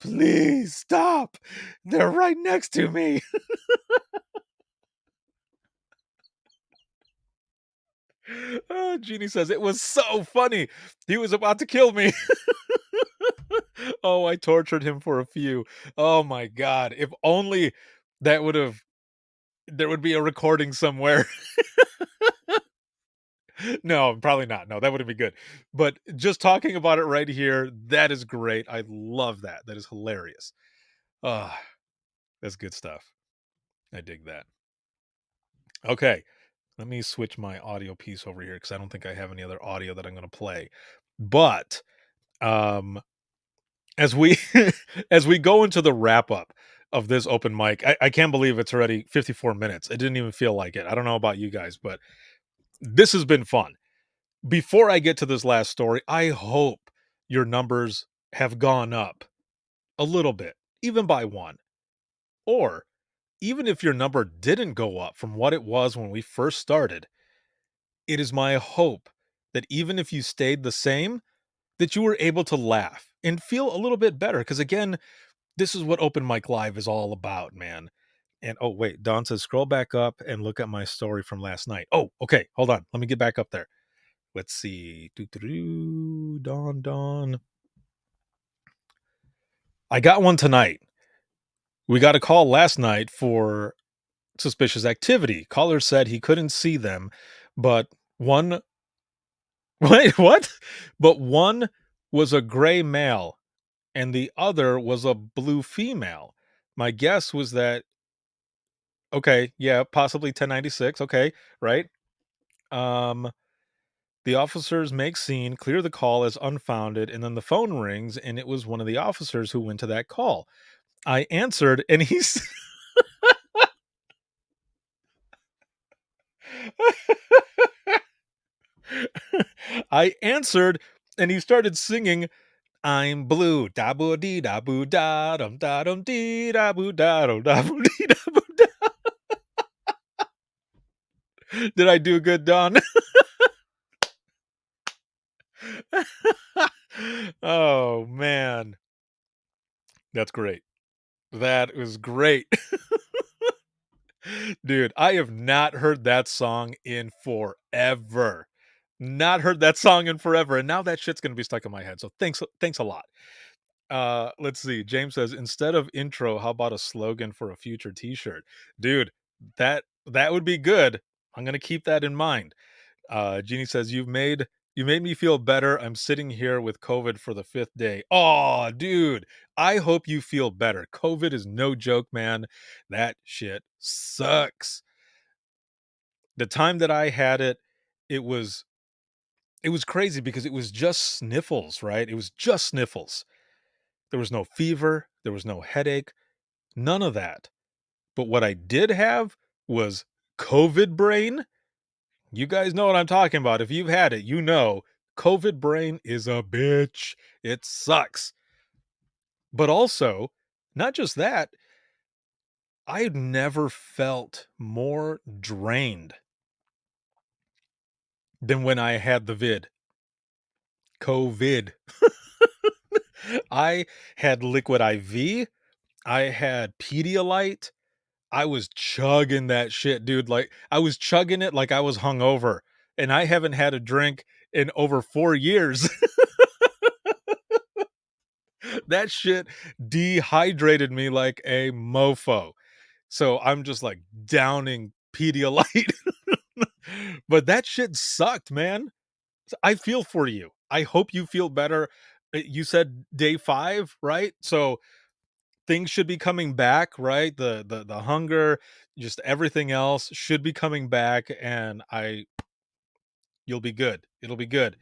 please stop. They're right next to me." Jeannie says, "It was so funny. He was about to kill me." Oh, I tortured him for a few. Oh my god. If only that would have there would be a recording somewhere. No, probably not. No, that wouldn't be good. But just talking about it right here, that is great. I love that. That is hilarious. Ah, that's good stuff. I dig that. Okay, let me switch my audio piece over here because I don't think I have any other audio that I'm going to play. But um, as we as we go into the wrap up of this open mic, I can't believe it's already 54 minutes. It didn't even feel like it. I don't know about you guys, but this has been fun. Before I get to this last story, I hope your numbers have gone up a little bit, even by one. Or even if your number didn't go up from what it was when we first started, it is my hope that even if you stayed the same, that you were able to laugh and feel a little bit better. Because again, this is what Open Mic Live is all about, man. And oh, wait, Don says, scroll back up and look at my story from last night. Oh, okay. Hold on. Let me get back up there. Let's see. Don. I got one tonight. We got a call last night for suspicious activity. Caller said he couldn't see them, but one Wait, what? But one was a gray male and the other was a blue female. My guess was that okay, yeah, possibly 1096, okay, right? Um, the officers make scene, clear the call as unfounded, and then the phone rings, and it was one of the officers who went to that call. I answered, and he's I answered, and he started singing, "I'm blue, da boo dee da boo da dum dee da boo da boo dee da boo da." Did I do good, Don? Oh man, that's great. That was great. Dude, I have not heard that song in forever. Not heard that song in forever, and now that shit's gonna be stuck in my head, so thanks a lot. Let's see, James says, "Instead of intro, how about a slogan for a future t-shirt?" Dude, that would be good. I'm gonna keep that in mind. Jeannie says, you made me feel better. I'm sitting here with COVID for the 5th day." Oh, dude, I hope you feel better. COVID is no joke, man. That shit sucks. The time that I had it, it was it was crazy because it was just sniffles, right? It was just sniffles. There was no fever, there was no headache, none of that. But what I did have was COVID brain. You guys know what I'm talking about. If you've had it, you know COVID brain is a bitch. It sucks. But also, not just that, I've never felt more drained than when I had the COVID. I had liquid IV, I had Pedialyte. I was chugging that shit, dude. Like, I was chugging it like I was hungover, and I haven't had a drink in over 4 years. That shit dehydrated me like a mofo. So I'm just like downing Pedialyte. But that shit sucked, man. I feel for you. I hope you feel better. You said day 5, right? So things should be coming back, right? The hunger, just everything else should be coming back, and you'll be good. It'll be good.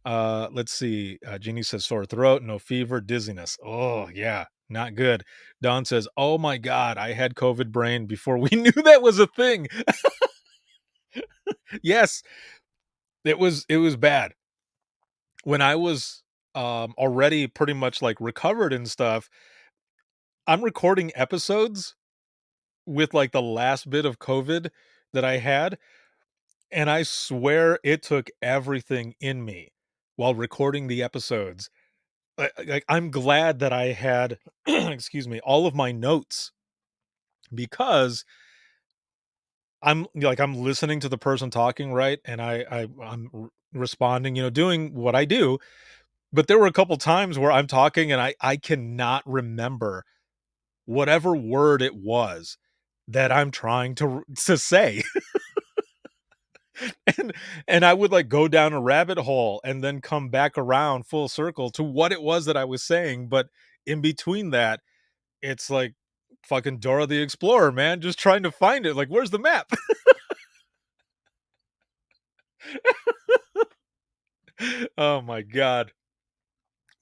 Let's see. Jeannie says sore throat, no fever, dizziness. Oh yeah, not good. Don says, "Oh my god, I had COVID brain before we knew that was a thing." Yes, it was bad. When I was already pretty much like recovered and stuff, I'm recording episodes with like the last bit of COVID that I had, and I swear it took everything in me while recording the episodes. Like, I'm glad that I had, excuse me, all of my notes because I'm listening to the person talking, right? And I'm responding, doing what I do. But there were a couple times where I'm talking and I cannot remember whatever word it was that I'm trying to say. and and I would like go down a rabbit hole and then come back around full circle to what it was that I was saying, but in between that, it's like fucking Dora the Explorer, man, just trying to find it. Like, where's the map? Oh my god.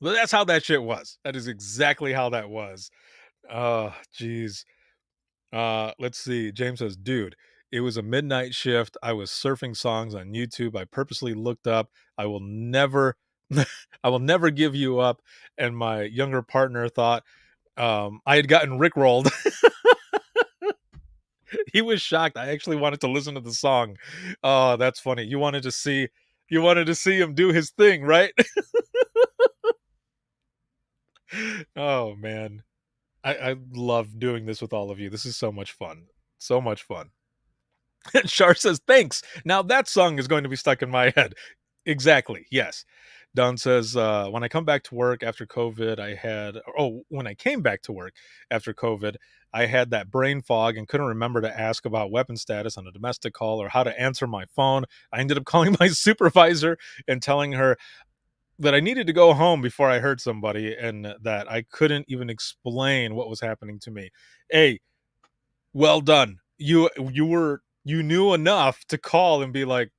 But that's how that shit was. That is exactly how that was. Oh, jeez. Let's see. James says, dude, it was a midnight shift. I was surfing songs on YouTube. I purposely looked up. I will never, I will never give you up. And my younger partner thought I had gotten rickrolled. He was shocked. I actually wanted to listen to the song. Oh, that's funny. You wanted to see him do his thing, right? Oh man. I love doing this with all of you. This is so much fun. So much fun. And Shar says, thanks. Now that song is going to be stuck in my head. Exactly. Yes. Don says, when I come back to work after COVID, when I came back to work after COVID, I had that brain fog and couldn't remember to ask about weapon status on a domestic call or how to answer my phone. I ended up calling my supervisor and telling her that I needed to go home before I hurt somebody and that I couldn't even explain what was happening to me. Hey, well done. You knew enough to call and be like,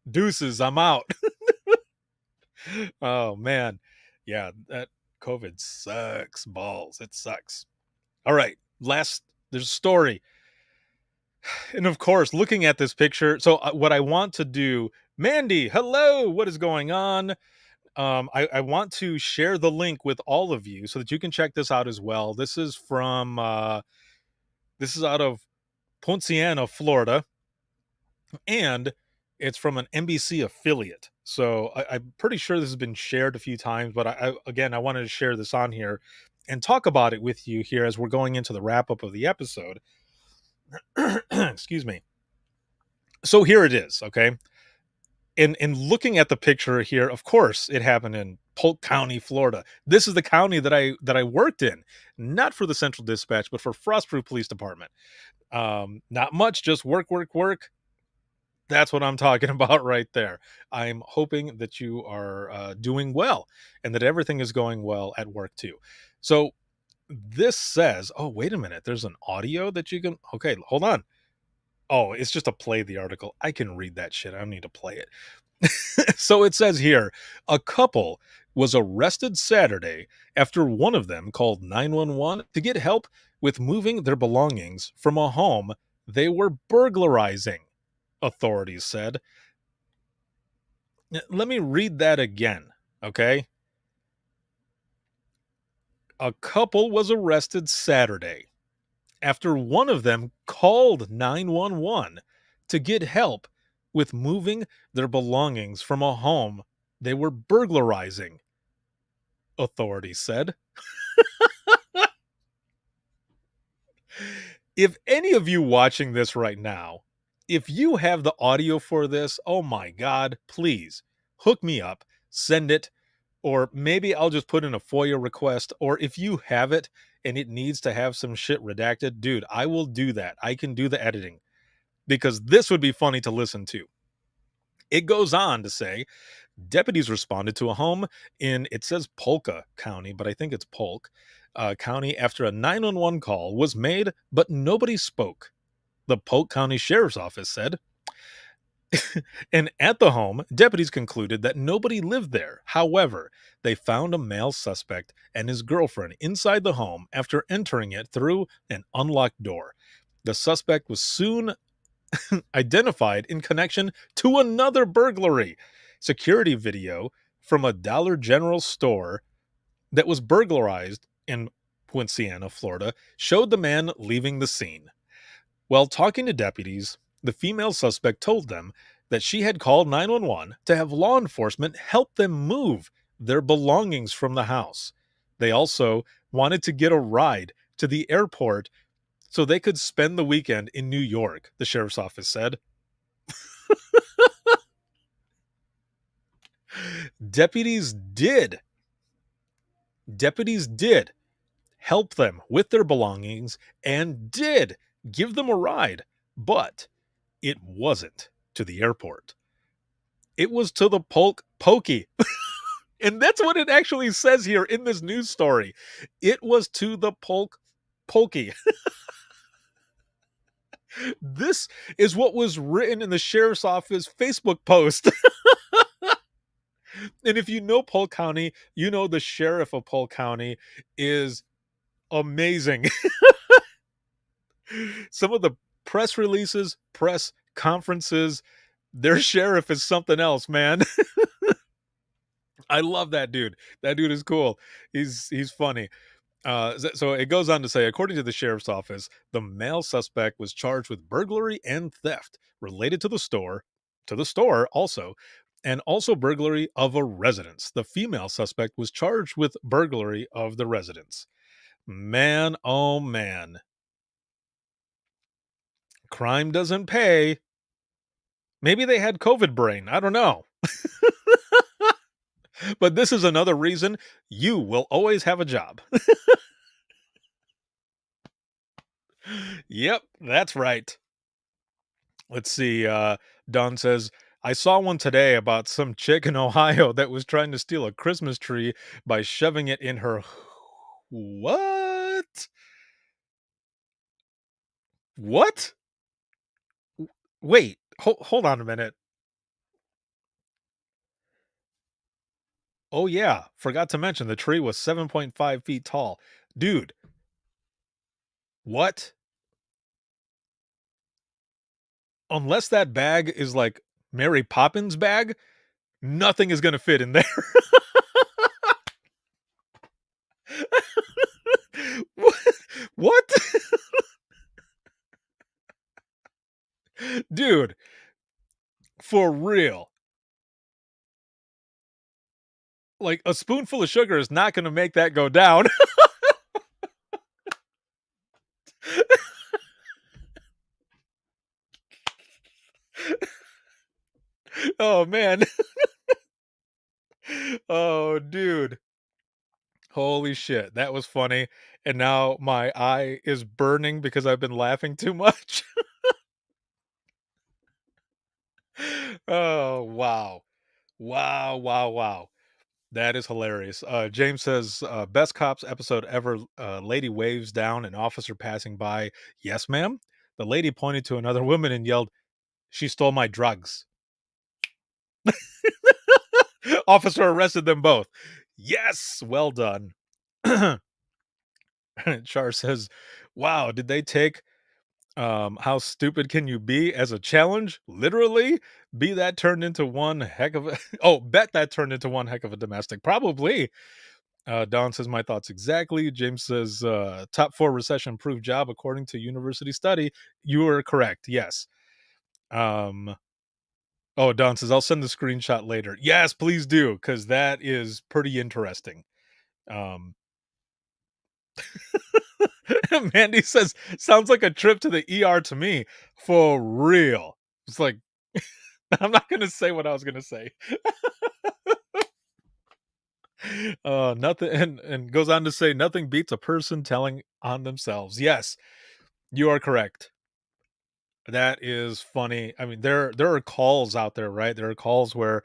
deuces, I'm out. Oh man. Yeah, that COVID sucks balls. It sucks. All right. There's a story. And of course, looking at this picture, so what I want to do, Mandy, hello, what is going on? I want to share the link with all of you so that you can check this out as well. This is out of Poinciana, Florida, and it's from an NBC affiliate. So I'm pretty sure this has been shared a few times, but I wanted to share this on here and talk about it with you here as we're going into the wrap up of the episode. Excuse me. So here it is, okay? In looking at the picture here, of course, it happened in Polk County, Florida. This is the county that I worked in, not for the Central Dispatch, but for Frostproof Police Department. Not much, just work, work, work. That's what I'm talking about right there. I'm hoping that you are doing well and that everything is going well at work too. So this says, oh, wait a minute. There's an audio that you can. Okay, hold on. Oh, it's just a play the article. I can read that shit. I don't need to play it. So it says here, a couple was arrested Saturday after one of them called 911 to get help with moving their belongings from a home they were burglarizing, authorities said. Let me read that again, okay? A couple was arrested Saturday after one of them called 911 to get help with moving their belongings from a home they were burglarizing, authorities said. If any of you watching this right now, if you have the audio for this, oh my God, please hook me up, send it, or maybe I'll just put in a FOIA request, or if you have it and it needs to have some shit redacted, dude, I will do that. I can do the editing because this would be funny to listen to. It goes on to say, deputies responded to a home in, it says Polka County, but I think it's Polk County after a 911 call was made, but nobody spoke, the Polk County Sheriff's Office said. And at the home, deputies concluded that nobody lived there. However, they found a male suspect and his girlfriend inside the home after entering it through an unlocked door. The suspect was soon identified in connection to another burglary. Security video from a Dollar General store that was burglarized in Poinciana, Florida, showed the man leaving the scene. While talking to deputies, the female suspect told them that she had called 911 to have law enforcement help them move their belongings from the house. They also wanted to get a ride to the airport so they could spend the weekend in New York, the sheriff's office said. Deputies did help them with their belongings and did give them a ride, but it wasn't to the airport. It was to the Pokey. And that's what it actually says here in this news story. It was to the Pokey. This is what was written in the sheriff's office Facebook post. And if you know Polk County, you know the sheriff of Polk County is amazing. Some of the press releases, press conferences, their sheriff is something else, man. I love that dude. That dude is cool. He's funny. So it goes on to say, according to the sheriff's office, the male suspect was charged with burglary and theft related to the store also, and also burglary of a residence. The female suspect was charged with burglary of the residence. Man, oh man. Crime doesn't pay. Maybe they had COVID brain. I don't know. But this is another reason you will always have a job. Yep, that's right. Let's see. Don says, I saw one today about some chick in Ohio that was trying to steal a Christmas tree by shoving it in her. What? What? Wait, hold on a minute. Oh, yeah. Forgot to mention the tree was 7.5 feet tall. Dude, what? Unless that bag is like Mary Poppins' bag, nothing is going to fit in there. What? What? Dude, for real. Like a spoonful of sugar is not going to make that go down. Oh, man. Oh, dude. Holy shit. That was funny. And now my eye is burning because I've been laughing too much. Oh, wow. Wow, wow, wow. That is hilarious. James says, best cops episode ever. Lady waves down an officer passing by. Yes, ma'am. The lady pointed to another woman and yelled, she stole my drugs. Officer arrested them both. Yes, well done. Char says, wow, did they take how stupid can you be as a challenge? Literally, be that turned into one heck of a bet that turned into one heck of a domestic. Probably. Don says my thoughts exactly. James says top 4 recession proof job according to university study. You are correct. Yes. Oh, Don says I'll send the screenshot later. Yes, please do, because that is pretty interesting. Mandy says sounds like a trip to the ER to me. For real. It's like I'm not gonna say what I was gonna say. Nothing, and goes on to say nothing beats a person telling on themselves. Yes, you are correct. That is funny. I mean, there are calls out there, right? There are calls where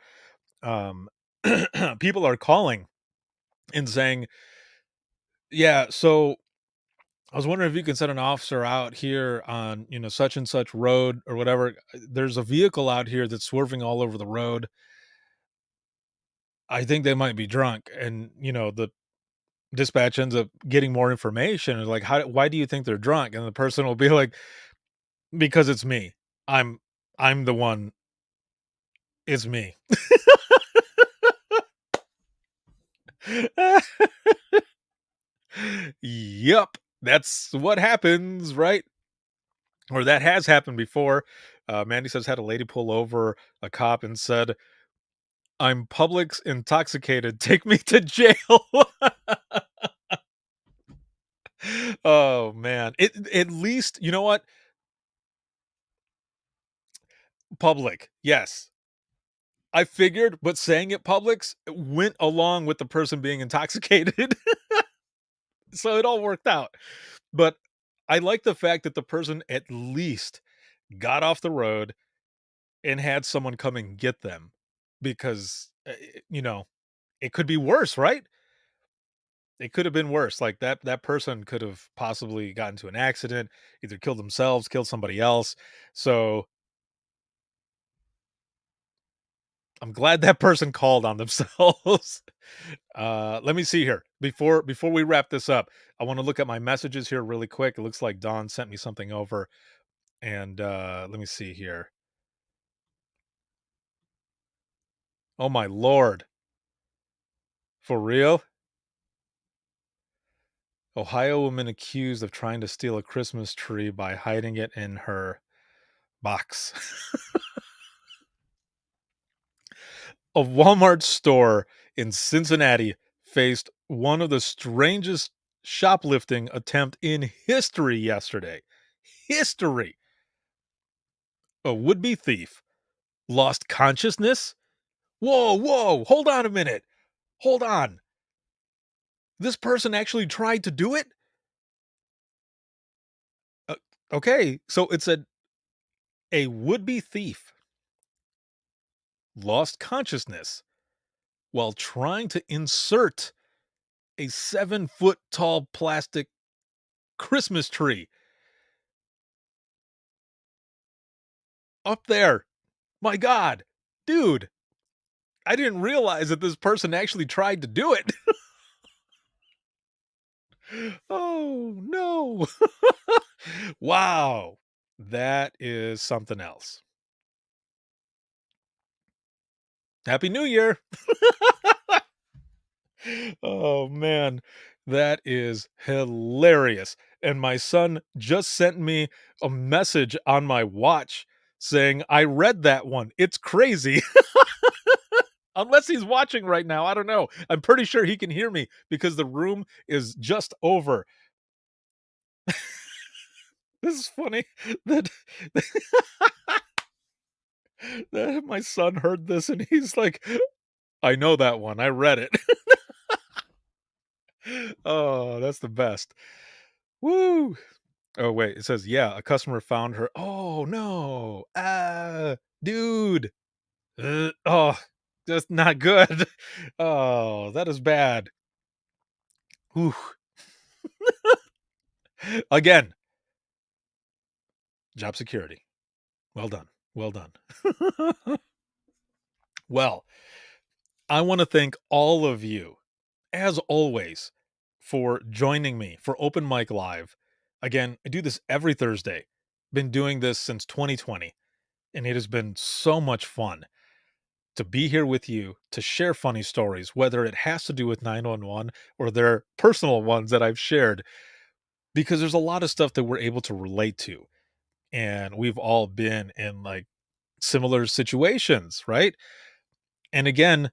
um people are calling and saying, yeah, so I was wondering if you can send an officer out here on, such and such road or whatever. There's a vehicle out here that's swerving all over the road. I think they might be drunk. And, the dispatch ends up getting more information. And like, why do you think they're drunk? And the person will be like, because it's me. I'm the one. It's me. Yep. That's what happens, right? Or that has happened before. Mandy says had a lady pull over a cop and said, I'm Publix intoxicated. Take me to jail. Oh man. At least, you know what? Public. Yes. I figured, but saying it Publix went along with the person being intoxicated. So it all worked out. But I like the fact that the person at least got off the road and had someone come and get them because, it could be worse, right? It could have been worse. Like that person could have possibly gotten to an accident, either killed themselves, killed somebody else. So I'm glad that person called on themselves. Let me see here. Before we wrap this up, I want to look at my messages here really quick. It looks like Don sent me something over. And let me see here. Oh my lord. For real? Ohio woman accused of trying to steal a Christmas tree by hiding it in her box. A Walmart store in Cincinnati faced one of the strangest shoplifting attempt in history yesterday. History. A would-be thief lost consciousness. Whoa, hold on a minute. hold on. This person actually tried to do it? Okay, so it's a would-be thief lost consciousness while trying to insert a 7-foot tall plastic Christmas tree up there. My God, dude, I didn't realize that this person actually tried to do it. Oh, no. Wow. That is something else. Happy New Year. Oh, man. That is hilarious. And my son just sent me a message on my watch saying, I read that one. It's crazy. Unless he's watching right now. I don't know. I'm pretty sure he can hear me because the room is just over. This is funny that, that my son heard this and he's like, I know that one. I read it. Oh, that's the best. Woo. Oh, wait. It says, yeah, a customer found her. Oh, no. Dude. Oh, that's not good. Oh, that is bad. Whew. Again, job security. Well done. Well done. Well, I want to thank all of you, as always, for joining me for Open Mic Live. Again, I do this every Thursday. Been doing this since 2020, and it has been so much fun to be here with you to share funny stories, whether it has to do with 911 or their personal ones that I've shared, because there's a lot of stuff that we're able to relate to. And we've all been in like similar situations, right? And again,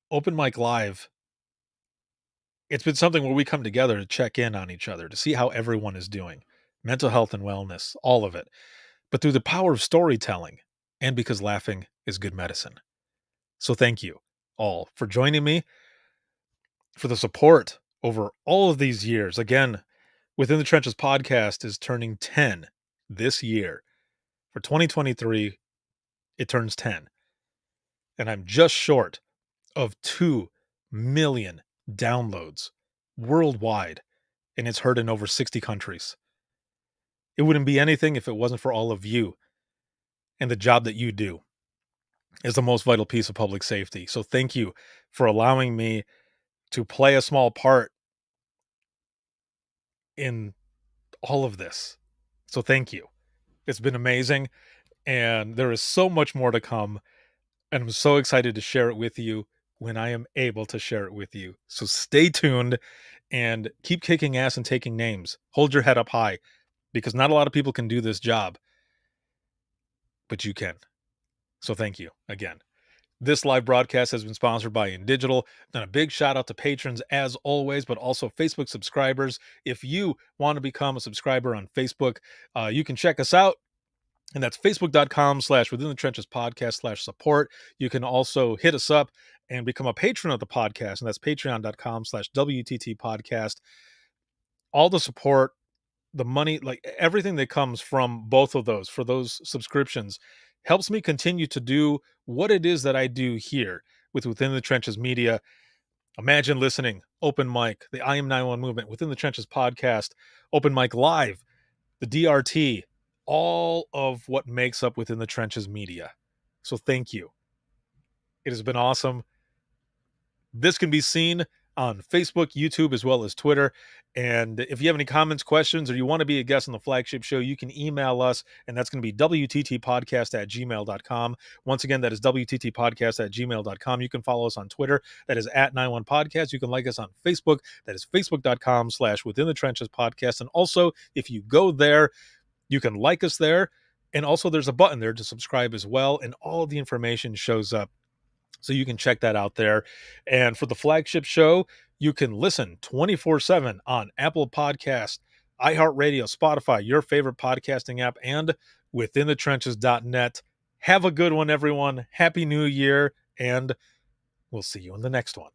Open Mic Live, it's been something where we come together to check in on each other, to see how everyone is doing, mental health and wellness, all of it. But through the power of storytelling and because laughing is good medicine. So thank you all for joining me, for the support over all of these years. Again, Within the Trenches podcast is turning 10 this year. For 2023, it turns 10. And I'm just short of 2 million downloads worldwide, and it's heard in over 60 countries. It wouldn't be anything if it wasn't for all of you and the job that you do is the most vital piece of public safety. So thank you for allowing me to play a small part in all of this. So thank you. It's been amazing, and there is so much more to come, and I'm so excited to share it with you when I am able to share it with you. So stay tuned and keep kicking ass and taking names. Hold your head up high, because not a lot of people can do this job, but you can. So thank you again. This live broadcast has been sponsored by InDigital. And a big shout out to patrons as always, but also Facebook subscribers. If you want to become a subscriber on Facebook, you can check us out. And that's facebook.com/within the trenches podcast/support. You can also hit us up and become a patron of the podcast. And that's patreon.com/WTT podcast. All the support, the money, like everything that comes from both of those for those subscriptions helps me continue to do what it is that I do here with Within the Trenches Media. Imagine listening, Open Mic, the I Am 911 Movement, Within the Trenches podcast, Open Mic Live, the DRT, all of what makes up Within the Trenches Media. So thank you. It has been awesome. This can be seen on Facebook, YouTube, as well as Twitter. And if you have any comments, questions, or you want to be a guest on the flagship show, you can email us, and that's going to be wttpodcast@gmail.com. Once again, that is wttpodcast@gmail.com. You can follow us on Twitter. That is @91podcast. You can like us on Facebook. That is facebook.com/within the trenches podcast. And also, if you go there, you can like us there. And also, there's a button there to subscribe as well. And all of the information shows up. So you can check that out there. And for the flagship show, you can listen 24/7 on Apple Podcast, iHeartRadio, Spotify, your favorite podcasting app, and withinthetrenches.net. Have a good one, everyone. Happy New Year, and we'll see you in the next one.